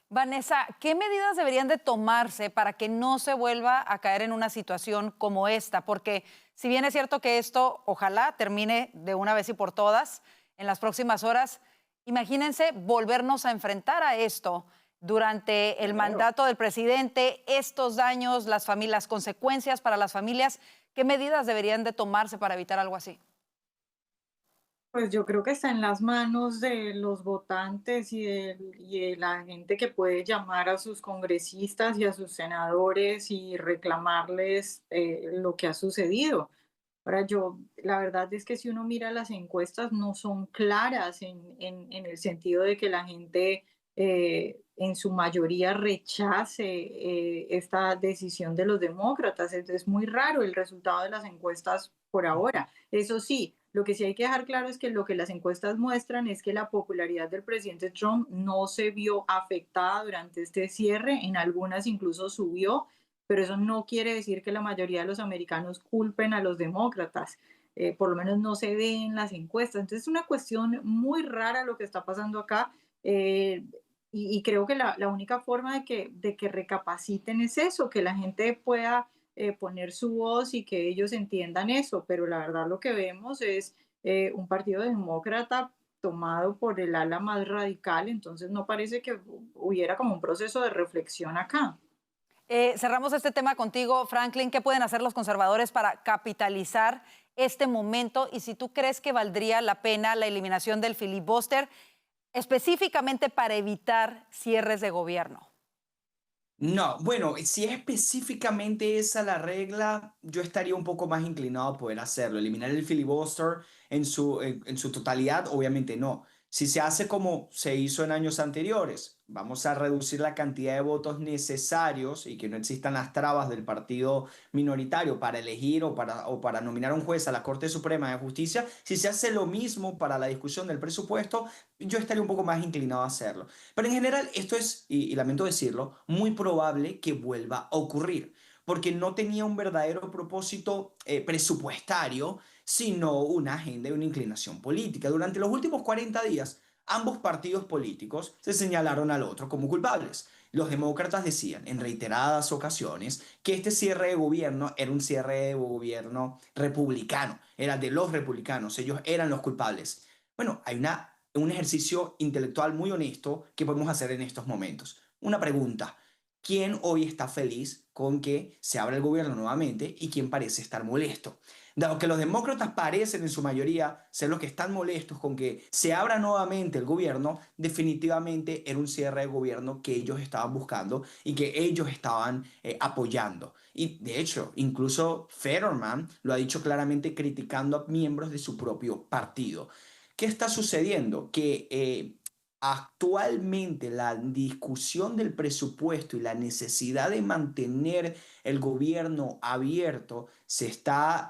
Speaker 1: Vanessa, ¿qué medidas deberían de tomarse para que no se vuelva a caer en una situación como esta? Porque si bien es cierto que esto ojalá termine de una vez y por todas en las próximas horas, imagínense volvernos a enfrentar a esto durante el mandato del presidente, estos daños, las consecuencias para las familias. ¿Qué medidas deberían de tomarse para evitar algo así?
Speaker 6: Pues yo creo que está en las manos de los votantes y de la gente que puede llamar a sus congresistas y a sus senadores y reclamarles lo que ha sucedido. Ahora, la verdad es que si uno mira las encuestas no son claras en el sentido de que la gente en su mayoría rechace esta decisión de los demócratas. Es muy raro el resultado de las encuestas por ahora. Eso sí, lo que sí hay que dejar claro es que lo que las encuestas muestran es que la popularidad del presidente Trump no se vio afectada durante este cierre, en algunas incluso subió, pero eso no quiere decir que la mayoría de los americanos culpen a los demócratas. Por lo menos no se ve en las encuestas. Entonces es una cuestión muy rara lo que está pasando acá. Y creo que la única forma de que recapaciten es eso, que la gente pueda poner su voz y que ellos entiendan eso, pero la verdad lo que vemos es un partido demócrata tomado por el ala más radical, entonces no parece que hubiera como un proceso de reflexión acá.
Speaker 1: Cerramos este tema contigo, Franklin. ¿Qué pueden hacer los conservadores para capitalizar este momento? Y si tú crees que valdría la pena la eliminación del filibuster, específicamente para evitar cierres de gobierno.
Speaker 17: No, bueno, si es específicamente esa la regla, yo estaría un poco más inclinado a poder hacerlo. Eliminar el filibuster en su totalidad, obviamente no. Si se hace como se hizo en años anteriores, vamos a reducir la cantidad de votos necesarios y que no existan las trabas del partido minoritario para elegir o para nominar a un juez a la Corte Suprema de Justicia. Si se hace lo mismo para la discusión del presupuesto, yo estaría un poco más inclinado a hacerlo. Pero en general esto es, y lamento decirlo, muy probable que vuelva a ocurrir, porque no tenía un verdadero propósito presupuestario, sino una agenda y una inclinación política. Durante los últimos 40 días, ambos partidos políticos se señalaron al otro como culpables. Los demócratas decían en reiteradas ocasiones que este cierre de gobierno era un cierre de gobierno republicano, era de los republicanos, ellos eran los culpables. Bueno, hay un ejercicio intelectual muy honesto que podemos hacer en estos momentos. Una pregunta: ¿quién hoy está feliz con que se abra el gobierno nuevamente y quién parece estar molesto? Dado que los demócratas parecen en su mayoría ser los que están molestos con que se abra nuevamente el gobierno, definitivamente era un cierre de gobierno que ellos estaban buscando y que ellos estaban apoyando. Y de hecho, incluso Fetterman lo ha dicho claramente, criticando a miembros de su propio partido. ¿Qué está sucediendo? Que actualmente la discusión del presupuesto y la necesidad de mantener el gobierno abierto se está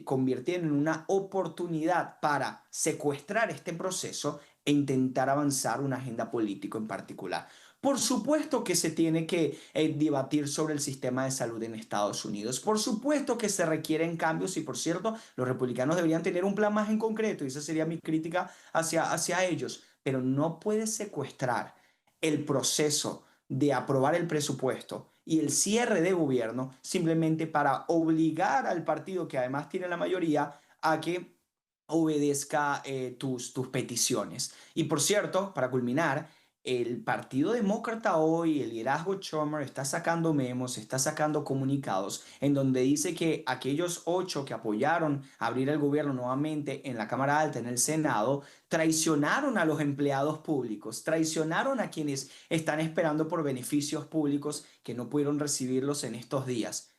Speaker 17: convirtiendo en una oportunidad para secuestrar este proceso e intentar avanzar una agenda política en particular. Por supuesto que se tiene que debatir sobre el sistema de salud en Estados Unidos. Por supuesto que se requieren cambios y, por cierto, los republicanos deberían tener un plan más en concreto y esa sería mi crítica hacia ellos. Pero no puede secuestrar el proceso de aprobar el presupuesto y el cierre de gobierno simplemente para obligar al partido, que además tiene la mayoría, a que obedezca tus peticiones. Y por cierto, para culminar, el Partido Demócrata hoy, el liderazgo Schumer, está sacando memos, está sacando comunicados en donde dice que aquellos 8 que apoyaron abrir el gobierno nuevamente en la Cámara Alta, en el Senado, traicionaron a los empleados públicos, traicionaron a quienes están esperando por beneficios públicos que no pudieron recibirlos en estos días.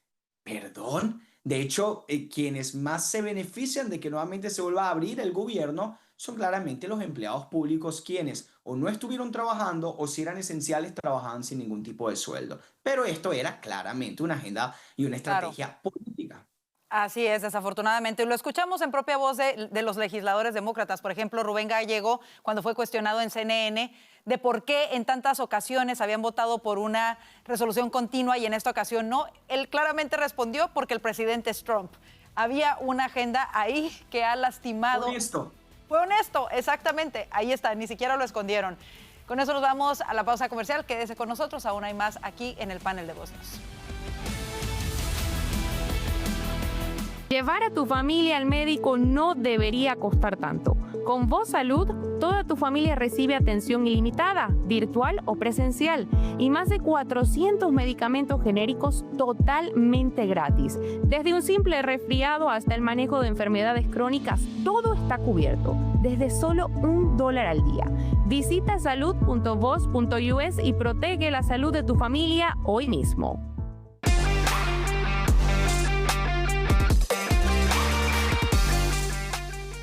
Speaker 17: ¿Perdón? De hecho, quienes más se benefician de que nuevamente se vuelva a abrir el gobierno son claramente los empleados públicos, quienes o no estuvieron trabajando o si eran esenciales trabajaban sin ningún tipo de sueldo. Pero esto era claramente una agenda y una estrategia política.
Speaker 1: Así es, desafortunadamente. Lo escuchamos en propia voz de los legisladores demócratas. Por ejemplo, Rubén Gallego, cuando fue cuestionado en CNN de por qué en tantas ocasiones habían votado por una resolución continua y en esta ocasión no. Él claramente respondió porque el presidente es Trump. Había una agenda ahí que ha lastimado.
Speaker 17: Honesto.
Speaker 1: Fue honesto, exactamente. Ahí está, ni siquiera lo escondieron. Con eso nos vamos a la pausa comercial. Quédese con nosotros, aún hay más aquí en el panel de Voz News.
Speaker 9: Llevar a tu familia al médico no debería costar tanto. Con Voz Salud, toda tu familia recibe atención ilimitada, virtual o presencial, y más de 400 medicamentos genéricos totalmente gratis. Desde un simple resfriado hasta el manejo de enfermedades crónicas, todo está cubierto, desde solo $1 al día. Visita salud.voz.us y protege la salud de tu familia hoy mismo.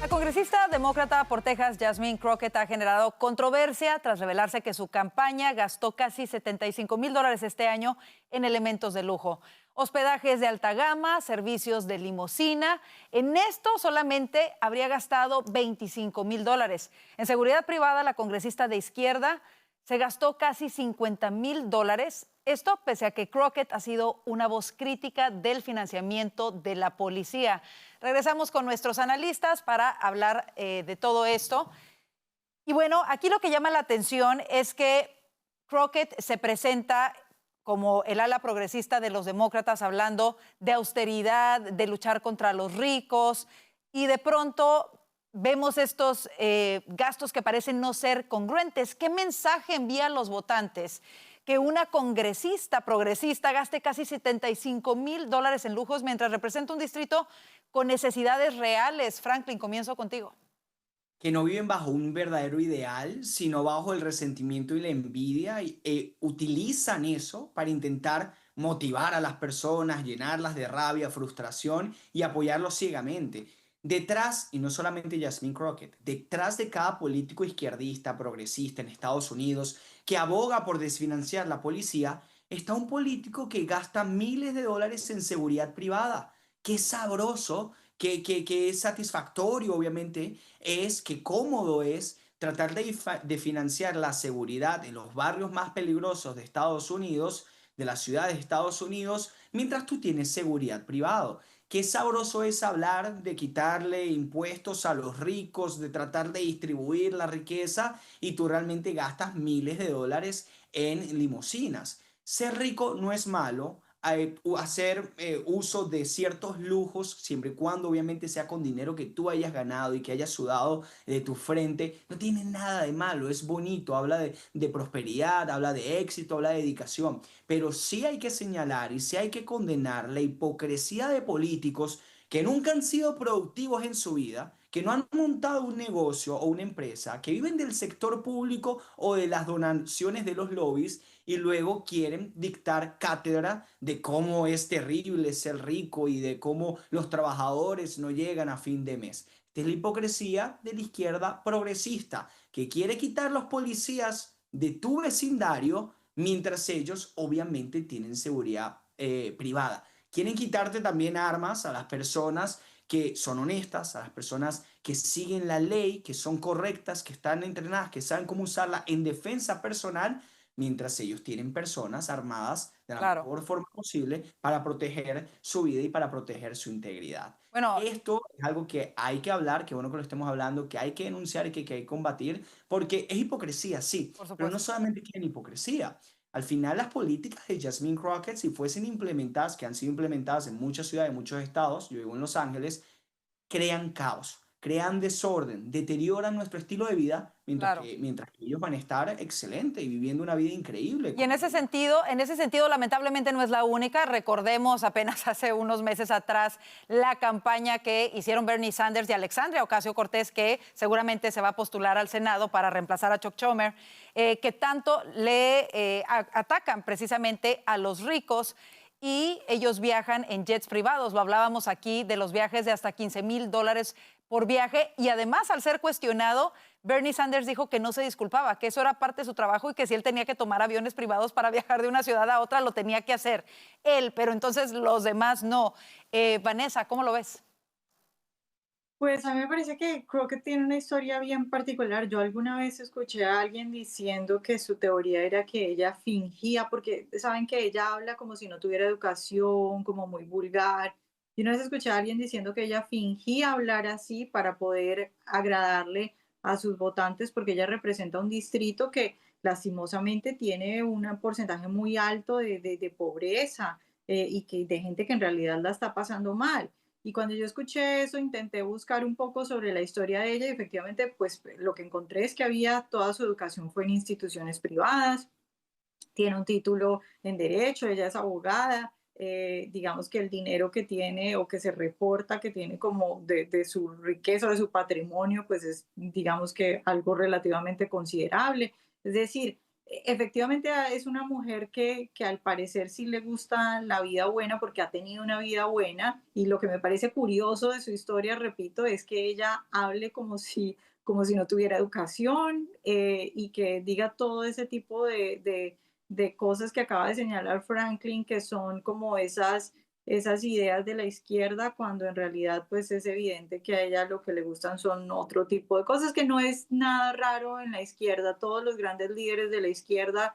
Speaker 1: La congresista demócrata por Texas, Jasmine Crockett, ha generado controversia tras revelarse que su campaña gastó casi $75,000 este año en elementos de lujo. Hospedajes de alta gama, servicios de limusina. En esto solamente habría gastado $25,000. En seguridad privada, la congresista de izquierda se gastó casi $50,000. Esto pese a que Crockett ha sido una voz crítica del financiamiento de la policía. Regresamos con nuestros analistas para hablar de todo esto. Y bueno, aquí lo que llama la atención es que Crockett se presenta como el ala progresista de los demócratas, hablando de austeridad, de luchar contra los ricos, y de pronto vemos estos gastos que parecen no ser congruentes. ¿Qué mensaje envía a los votantes que una congresista progresista gaste casi $75,000 en lujos mientras representa un distrito con necesidades reales? Franklin, comienzo contigo.
Speaker 17: Que no viven bajo un verdadero ideal, sino bajo el resentimiento y la envidia, y utilizan eso para intentar motivar a las personas, llenarlas de rabia, frustración y apoyarlos ciegamente. Detrás, y no solamente Jasmine Crockett, detrás de cada político izquierdista, progresista en Estados Unidos que aboga por desfinanciar la policía, está un político que gasta miles de dólares en seguridad privada. Qué sabroso, que es satisfactorio, obviamente, qué cómodo es tratar de financiar la seguridad en los barrios más peligrosos de Estados Unidos, de las ciudades de Estados Unidos, mientras tú tienes seguridad privada. Qué sabroso es hablar de quitarle impuestos a los ricos, de tratar de distribuir la riqueza, y tú realmente gastas miles de dólares en limusinas. Ser rico no es malo. Hacer uso de ciertos lujos, siempre y cuando obviamente sea con dinero que tú hayas ganado y que hayas sudado de tu frente, no tiene nada de malo, es bonito, habla de prosperidad, habla de éxito, habla de dedicación. Pero sí hay que señalar y sí hay que condenar la hipocresía de políticos que nunca han sido productivos en su vida, que no han montado un negocio o una empresa, que viven del sector público o de las donaciones de los lobbies, y luego quieren dictar cátedra de cómo es terrible ser rico y de cómo los trabajadores no llegan a fin de mes. Esta es la hipocresía de la izquierda progresista, que quiere quitar los policías de tu vecindario mientras ellos obviamente tienen seguridad privada. Quieren quitarte también armas a las personas que son honestas, a las personas que siguen la ley, que son correctas, que están entrenadas, que saben cómo usarla en defensa personal, mientras ellos tienen personas armadas de la mejor forma posible para proteger su vida y para proteger su integridad. Bueno, esto es algo que hay que hablar, que bueno que lo estemos hablando, que hay que denunciar y que hay que combatir, porque es hipocresía, sí, pero no solamente quieren hipocresía. Al final, las políticas de Jasmine Crockett, si fuesen implementadas, que han sido implementadas en muchas ciudades, en muchos estados, yo vivo en Los Ángeles, crean caos, crean desorden, deterioran nuestro estilo de vida, mientras que ellos van a estar excelentes y viviendo una vida increíble.
Speaker 1: Y en ese sentido, lamentablemente no es la única. Recordemos apenas hace unos meses atrás la campaña que hicieron Bernie Sanders y Alexandria Ocasio-Cortez, que seguramente se va a postular al Senado para reemplazar a Chuck Schumer, que tanto le atacan precisamente a los ricos. y ellos viajan en jets privados. Lo hablábamos aquí de los viajes de hasta $15,000 por viaje, y además, al ser cuestionado, Bernie Sanders dijo que no se disculpaba, que eso era parte de su trabajo y que si él tenía que tomar aviones privados para viajar de una ciudad a otra, lo tenía que hacer él, pero entonces los demás no. Vanessa, ¿cómo lo ves?
Speaker 6: Pues a mí me parece que creo que tiene una historia bien particular. Yo alguna vez escuché a alguien diciendo que su teoría era que ella fingía, porque saben que ella habla como si no tuviera educación, como muy vulgar. Y una vez escuché a alguien diciendo que ella fingía hablar así para poder agradarle a sus votantes, porque ella representa un distrito que lastimosamente tiene un porcentaje muy alto de pobreza, y que de gente que en realidad la está pasando mal. Y cuando yo escuché eso, intenté buscar un poco sobre la historia de ella y efectivamente, pues lo que encontré es que toda su educación fue en instituciones privadas, tiene un título en derecho, ella es abogada, digamos que el dinero que tiene o que se reporta que tiene como de su riqueza o de su patrimonio, pues es, digamos que algo relativamente considerable. Es decir, efectivamente es una mujer que al parecer sí le gusta la vida buena porque ha tenido una vida buena, y lo que me parece curioso de su historia, repito, es que ella hable como si no tuviera educación, y que diga todo ese tipo de cosas que acaba de señalar Franklin, que son como esas ideas de la izquierda, cuando en realidad pues es evidente que a ella lo que le gustan son otro tipo de cosas, que no es nada raro en la izquierda. Todos los grandes líderes de la izquierda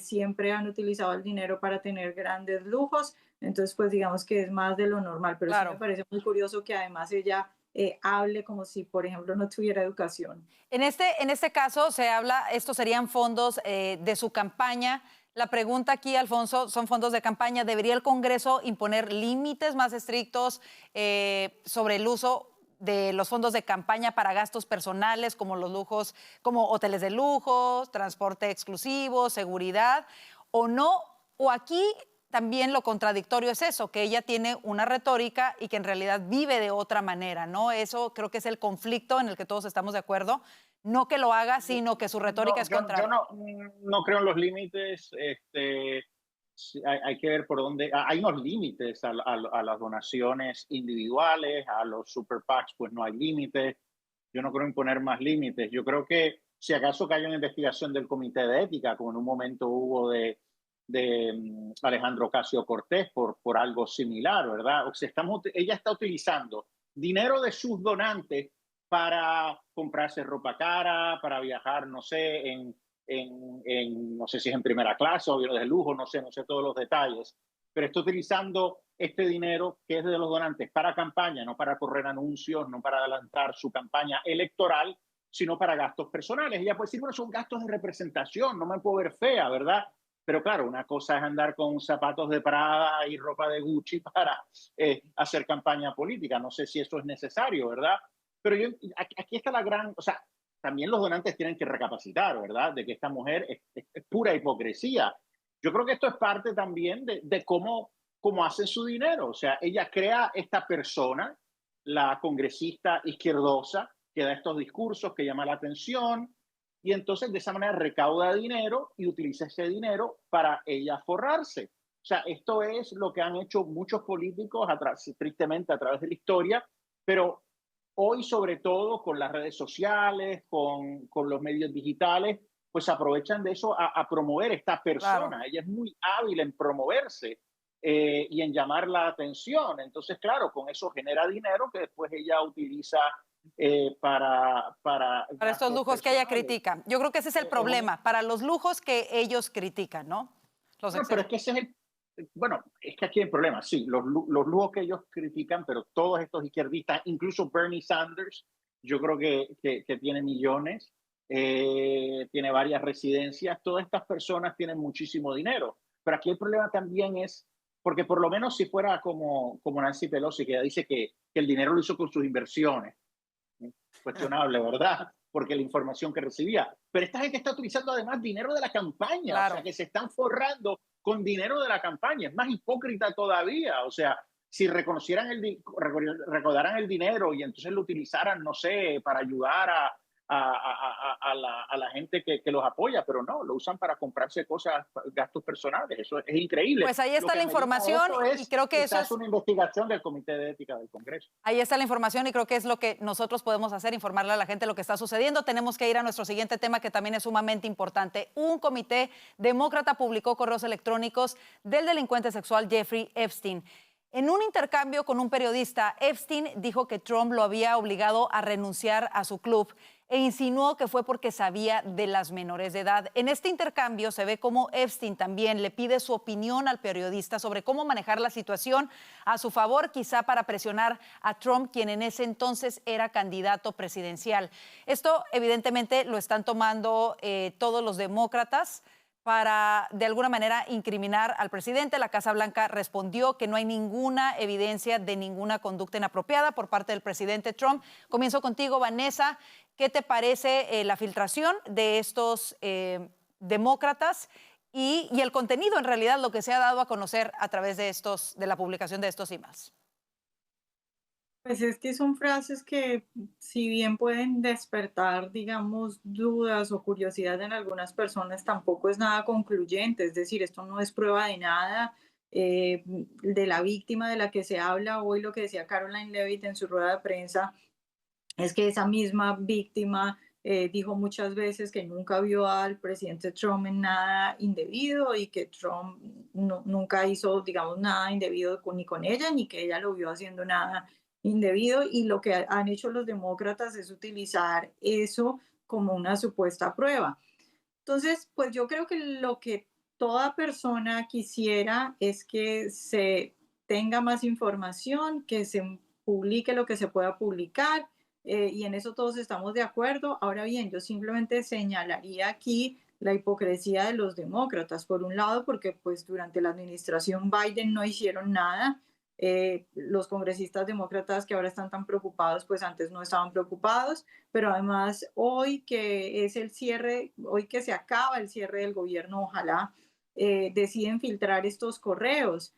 Speaker 6: siempre han utilizado el dinero para tener grandes lujos, entonces pues digamos que es más de lo normal, pero
Speaker 1: Claro.
Speaker 6: sí me parece muy curioso que además ella hable como si, por ejemplo, no tuviera educación.
Speaker 1: En este caso se habla, estos serían fondos de su campaña. La pregunta aquí, Alfonso, son fondos de campaña. ¿Debería el Congreso imponer límites más estrictos sobre el uso de los fondos de campaña para gastos personales, como los lujos, como hoteles de lujo, transporte exclusivo, seguridad, o no? O aquí también lo contradictorio es eso, que ella tiene una retórica y que en realidad vive de otra manera, ¿no? Eso creo que es el conflicto en el que todos estamos de acuerdo. No que lo haga, sino que su retórica es contraria.
Speaker 16: Yo no creo en los límites. Hay que ver por dónde. Hay unos límites a las donaciones individuales, a los super PACs, pues no hay límites. Yo no creo en poner más límites. Yo creo que si acaso que haya una investigación del Comité de Ética, como en un momento hubo de Alejandro Ocasio-Cortez por algo similar, ¿verdad? O sea, ella está utilizando dinero de sus donantes para comprarse ropa cara, para viajar, no sé, no sé si es en primera clase o aviones de lujo, no sé todos los detalles, pero está utilizando este dinero que es de los donantes para campaña, no para correr anuncios, no para adelantar su campaña electoral, sino para gastos personales. Ella puede decir, bueno, son gastos de representación, no me puedo ver fea, ¿verdad? Pero claro, una cosa es andar con zapatos de Prada y ropa de Gucci para hacer campaña política. No sé si eso es necesario, ¿verdad? Pero aquí está la gran, o sea, también los donantes tienen que recapacitar, ¿verdad? De que esta mujer es pura hipocresía. Yo creo que esto es parte también de cómo hacen su dinero. O sea, ella crea esta persona, la congresista izquierdosa, que da estos discursos, que llama la atención, y entonces de esa manera recauda dinero y utiliza ese dinero para ella forrarse. O sea, esto es lo que han hecho muchos políticos, tristemente, a través de la historia, pero hoy, sobre todo, con las redes sociales, con los medios digitales, pues aprovechan de eso a promover esta persona. Claro. Ella es muy hábil en promoverse y en llamar la atención. Entonces, claro, con eso genera dinero que después ella utiliza para
Speaker 1: estos lujos que ella critica. Yo creo que ese es el problema, para los lujos que ellos critican, ¿no?
Speaker 16: Pero es que ese es bueno, es que aquí hay problema, sí, los lujos que ellos critican, pero todos estos izquierdistas, incluso Bernie Sanders, yo creo que tiene millones, tiene varias residencias, todas estas personas tienen muchísimo dinero, pero aquí el problema también es, porque por lo menos si fuera como Nancy Pelosi, que ella dice que el dinero lo hizo con sus inversiones, cuestionable, ¿verdad? Porque la información que recibía, pero esta gente está utilizando además dinero de la campaña, claro. O sea, que se están forrando con dinero de la campaña, es más hipócrita todavía. O sea, si reconocieran recaudaran el dinero y entonces lo utilizaran, no sé, para ayudar a la gente que los apoya, pero no, lo usan para comprarse cosas, gastos personales. Eso es increíble.
Speaker 1: Pues ahí está la información y creo que eso es
Speaker 16: una investigación del Comité de Ética del Congreso.
Speaker 1: Ahí está la información y creo que es lo que nosotros podemos hacer, informarle a la gente lo que está sucediendo. Tenemos que ir a nuestro siguiente tema que también es sumamente importante. Un comité demócrata publicó correos electrónicos del delincuente sexual Jeffrey Epstein. En un intercambio con un periodista, Epstein dijo que Trump lo había obligado a renunciar a su club e insinuó que fue porque sabía de las menores de edad. En este intercambio se ve cómo Epstein también le pide su opinión al periodista sobre cómo manejar la situación a su favor, quizá para presionar a Trump, quien en ese entonces era candidato presidencial. Esto evidentemente lo están tomando todos los demócratas para, de alguna manera, incriminar al presidente. La Casa Blanca respondió que no hay ninguna evidencia de ninguna conducta inapropiada por parte del presidente Trump. Comienzo contigo, Vanessa. ¿Qué te parece la filtración de estos demócratas y el contenido, en realidad, lo que se ha dado a conocer a través de la publicación de estos emails?
Speaker 6: Pues es que son frases que, si bien pueden despertar, digamos, dudas o curiosidad en algunas personas, tampoco es nada concluyente. Es decir, esto no es prueba de nada. De la víctima de la que se habla hoy, lo que decía Caroline Leavitt en su rueda de prensa, es que esa misma víctima dijo muchas veces que nunca vio al presidente Trump en nada indebido y que Trump nunca hizo, digamos, nada indebido ni con ella, ni que ella lo vio haciendo nada indebido, y lo que han hecho los demócratas es utilizar eso como una supuesta prueba. Entonces, pues yo creo que lo que toda persona quisiera es que se tenga más información, que se publique lo que se pueda publicar, y en eso todos estamos de acuerdo. Ahora bien, yo simplemente señalaría aquí la hipocresía de los demócratas, por un lado, porque pues durante la administración Biden no hicieron nada. Los congresistas demócratas que ahora están tan preocupados, pues antes no estaban preocupados, pero además hoy que es el cierre, hoy que se acaba el cierre del gobierno, ojalá deciden filtrar estos correos.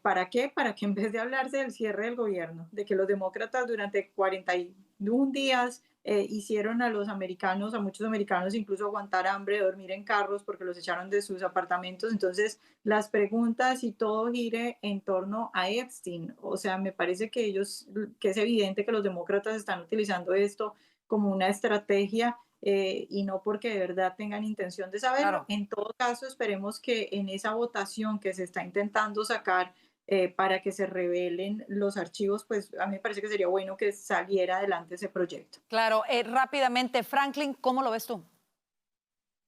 Speaker 6: ¿Para qué? Para que en vez de hablarse del cierre del gobierno, de que los demócratas durante 41 días hicieron a los americanos, a muchos americanos, incluso aguantar hambre, dormir en carros porque los echaron de sus apartamentos. Entonces, las preguntas y todo gire en torno a Epstein. O sea, me parece que es evidente que los demócratas están utilizando esto como una estrategia y no porque de verdad tengan intención de saberlo. Claro. En todo caso, esperemos que en esa votación que se está intentando sacar para que se revelen los archivos, pues a mí me parece que sería bueno que saliera adelante ese proyecto.
Speaker 1: Claro, rápidamente, Franklin, ¿cómo lo ves tú?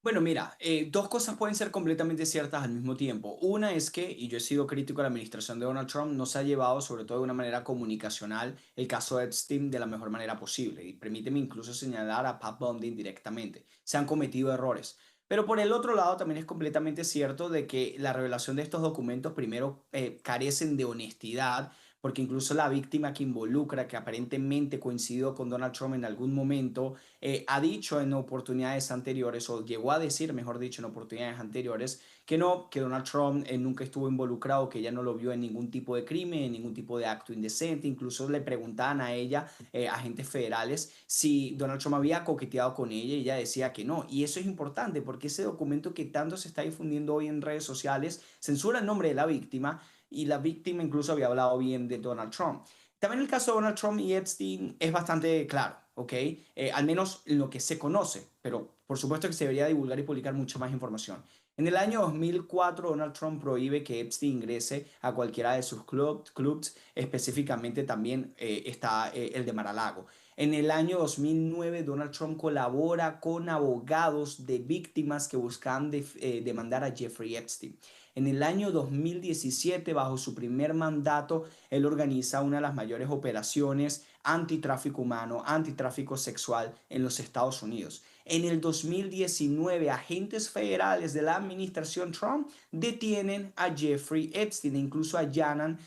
Speaker 17: Bueno, mira, dos cosas pueden ser completamente ciertas al mismo tiempo. Una es que, y yo he sido crítico de la administración de Donald Trump, no se ha llevado, sobre todo de una manera comunicacional, el caso Epstein de la mejor manera posible. Y permíteme incluso señalar a Pat Bundy indirectamente. Se han cometido errores. Pero por el otro lado también es completamente cierto de que la revelación de estos documentos primero carecen de honestidad, porque incluso la víctima que involucra, que aparentemente coincidió con Donald Trump en algún momento, ha dicho en oportunidades anteriores, o llegó a decir, mejor dicho, en oportunidades anteriores, que no, que Donald Trump nunca estuvo involucrado, que ella no lo vio en ningún tipo de crimen, en ningún tipo de acto indecente. Incluso le preguntaban a ella, agentes federales, si Donald Trump había coqueteado con ella, y ella decía que no. Y eso es importante porque ese documento que tanto se está difundiendo hoy en redes sociales censura el nombre de la víctima, y la víctima incluso había hablado bien de Donald Trump. También el caso de Donald Trump y Epstein es bastante claro, ¿ok? Al menos en lo que se conoce, pero por supuesto que se debería divulgar y publicar mucha más información. En el año 2004, Donald Trump prohíbe que Epstein ingrese a cualquiera de sus clubs, específicamente también está el de Mar-a-Lago. En el año 2009, Donald Trump colabora con abogados de víctimas que buscan demandar a Jeffrey Epstein. En el año 2017, bajo su primer mandato, él organiza una de las mayores operaciones antitráfico humano, antitráfico sexual en los Estados Unidos. En el 2019, agentes federales de la administración Trump detienen a Jeffrey Epstein e incluso allanan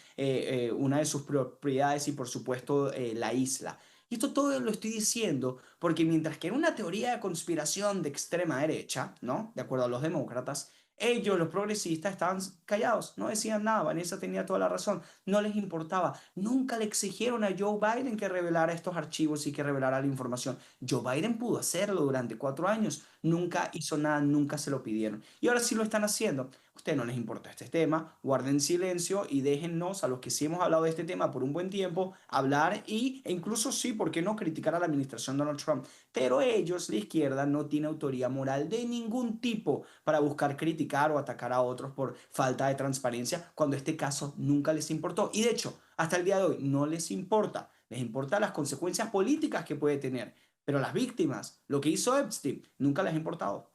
Speaker 17: una de sus propiedades y, por supuesto, la isla. Y esto todo lo estoy diciendo porque mientras que en una teoría de conspiración de extrema derecha, ¿no?, de acuerdo a los demócratas, Ellos, los progresistas, estaban callados, no decían nada. Vanessa tenía toda la razón, no les importaba. Nunca le exigieron a Joe Biden que revelara estos archivos y que revelara la información. Joe Biden pudo hacerlo durante 4 años, nunca hizo nada, nunca se lo pidieron. Y ahora sí lo están haciendo. A ustedes no les importa este tema, guarden silencio y déjennos, a los que sí hemos hablado de este tema por un buen tiempo, hablar e incluso sí, ¿por qué no criticar a la administración Donald Trump? Pero ellos, la izquierda, no tiene autoridad moral de ningún tipo para buscar criticar o atacar a otros por falta de transparencia, cuando este caso nunca les importó. Y de hecho, hasta el día de hoy no les importa. Les importan las consecuencias políticas que puede tener. Pero las víctimas, lo que hizo Epstein, nunca les ha importado.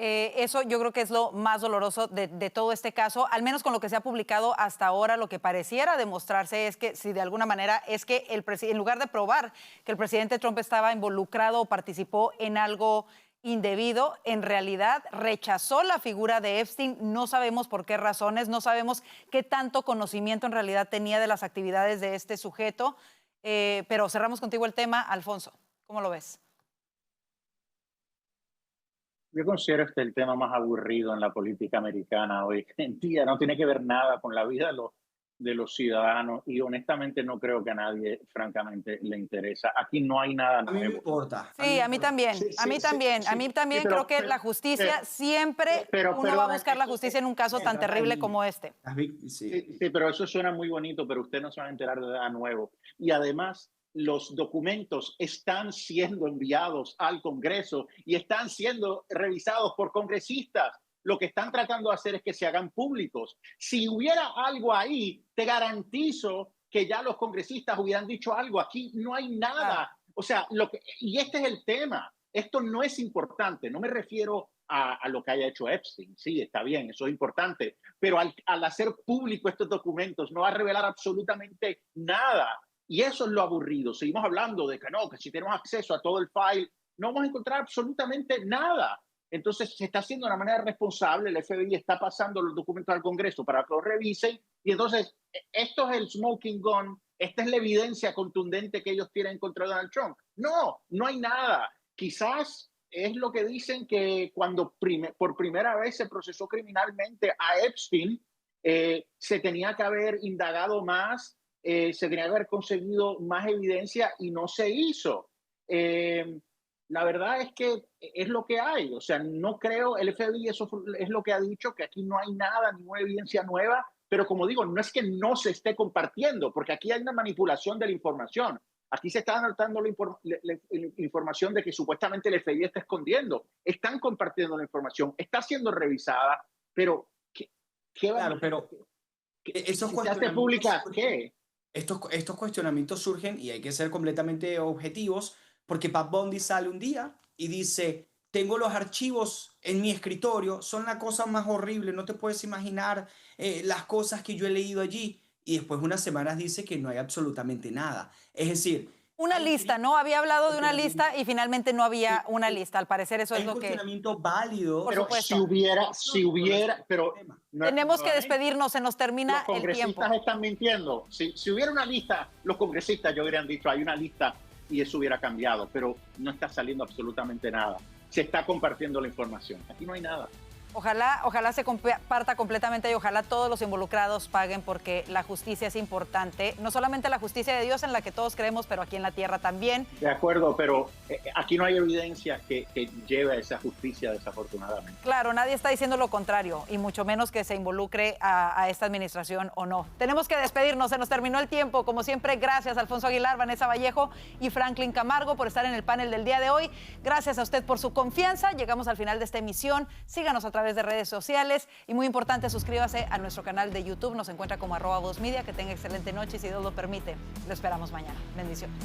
Speaker 1: Eso yo creo que es lo más doloroso de todo este caso, al menos con lo que se ha publicado hasta ahora. Lo que pareciera demostrarse es que, si de alguna manera, es que en lugar de probar que el presidente Trump estaba involucrado o participó en algo indebido, en realidad rechazó la figura de Epstein. No sabemos por qué razones, no sabemos qué tanto conocimiento en realidad tenía de las actividades de este sujeto, pero cerramos contigo el tema. Alfonso, ¿cómo lo ves?
Speaker 16: Yo considero este el tema más aburrido en la política americana hoy en día. No tiene que ver nada con la vida de los ciudadanos y honestamente no creo que a nadie, francamente, le interesa. Aquí no hay nada nuevo.
Speaker 17: A mí me importa.
Speaker 1: Sí, a mí también. A mí también. A mí también creo que la justicia siempre uno va a buscar la justicia en un caso tan terrible como este.
Speaker 16: Sí, pero eso suena muy bonito, pero usted no se va a enterar de nada nuevo. Y además, los documentos están siendo enviados al Congreso y están siendo revisados por congresistas. Lo que están tratando de hacer es que se hagan públicos. Si hubiera algo ahí, te garantizo que ya los congresistas hubieran dicho algo. Aquí no hay nada. O sea, y este es el tema. Esto no es importante. No me refiero a lo que haya hecho Epstein. Sí, está bien, eso es importante. Pero al hacer público estos documentos, no va a revelar absolutamente nada. Y eso es lo aburrido. Seguimos hablando de que no, que si tenemos acceso a todo el file, no vamos a encontrar absolutamente nada. Entonces se está haciendo de una manera responsable. El FBI está pasando los documentos al Congreso para que los revisen. Y entonces esto es el smoking gun. Esta es la evidencia contundente que ellos tienen contra Donald Trump. No, no hay nada. Quizás es lo que dicen, que cuando por primera vez se procesó criminalmente a Epstein, se tenía que haber indagado más. Se tenía que haber conseguido más evidencia y no se hizo. La verdad es que es lo que hay. O sea, no creo, el FBI eso es lo que ha dicho, que aquí no hay nada, ninguna evidencia nueva, pero como digo, no es que no se esté compartiendo, porque aquí hay una manipulación de la información. Aquí se está anotando la información de que supuestamente el FBI está escondiendo. Están compartiendo la información, está siendo revisada, pero ¿qué
Speaker 17: claro, pero esos
Speaker 16: cuestionamientos pública qué?
Speaker 17: Estos cuestionamientos surgen, y hay que ser completamente objetivos, porque Pat Bundy sale un día y dice: tengo los archivos en mi escritorio, son la cosa más horrible, no te puedes imaginar las cosas que yo he leído allí. Y después, unas semanas, dice que no hay absolutamente nada. Es decir,
Speaker 1: una lista, ¿no? Había hablado de una lista y finalmente no había una lista. Al parecer eso es lo que...
Speaker 17: Es un cuestionamiento válido.
Speaker 1: Por supuesto.
Speaker 16: Si hubiera, pero...
Speaker 1: Tenemos que despedirnos, se nos termina el tiempo.
Speaker 16: Los congresistas están mintiendo. Si hubiera una lista, los congresistas ya hubieran dicho, hay una lista, y eso hubiera cambiado, pero no está saliendo absolutamente nada. Se está compartiendo la información. Aquí no hay nada.
Speaker 1: Ojalá se comparta completamente y ojalá todos los involucrados paguen, porque la justicia es importante. No solamente la justicia de Dios en la que todos creemos, pero aquí en la tierra también.
Speaker 16: De acuerdo, pero aquí no hay evidencia que lleve a esa justicia, desafortunadamente.
Speaker 1: Claro, nadie está diciendo lo contrario, y mucho menos que se involucre a esta administración o no. Tenemos que despedirnos, se nos terminó el tiempo. Como siempre, gracias a Alfonso Aguilar, Vanessa Vallejo y Franklin Camargo por estar en el panel del día de hoy. Gracias a usted por su confianza. Llegamos al final de esta emisión. Síganos a través de redes sociales y, muy importante, suscríbase a nuestro canal de YouTube. Nos encuentra como @VozMedia. Que tenga excelente noche y, si Dios lo permite, lo esperamos mañana. Bendiciones.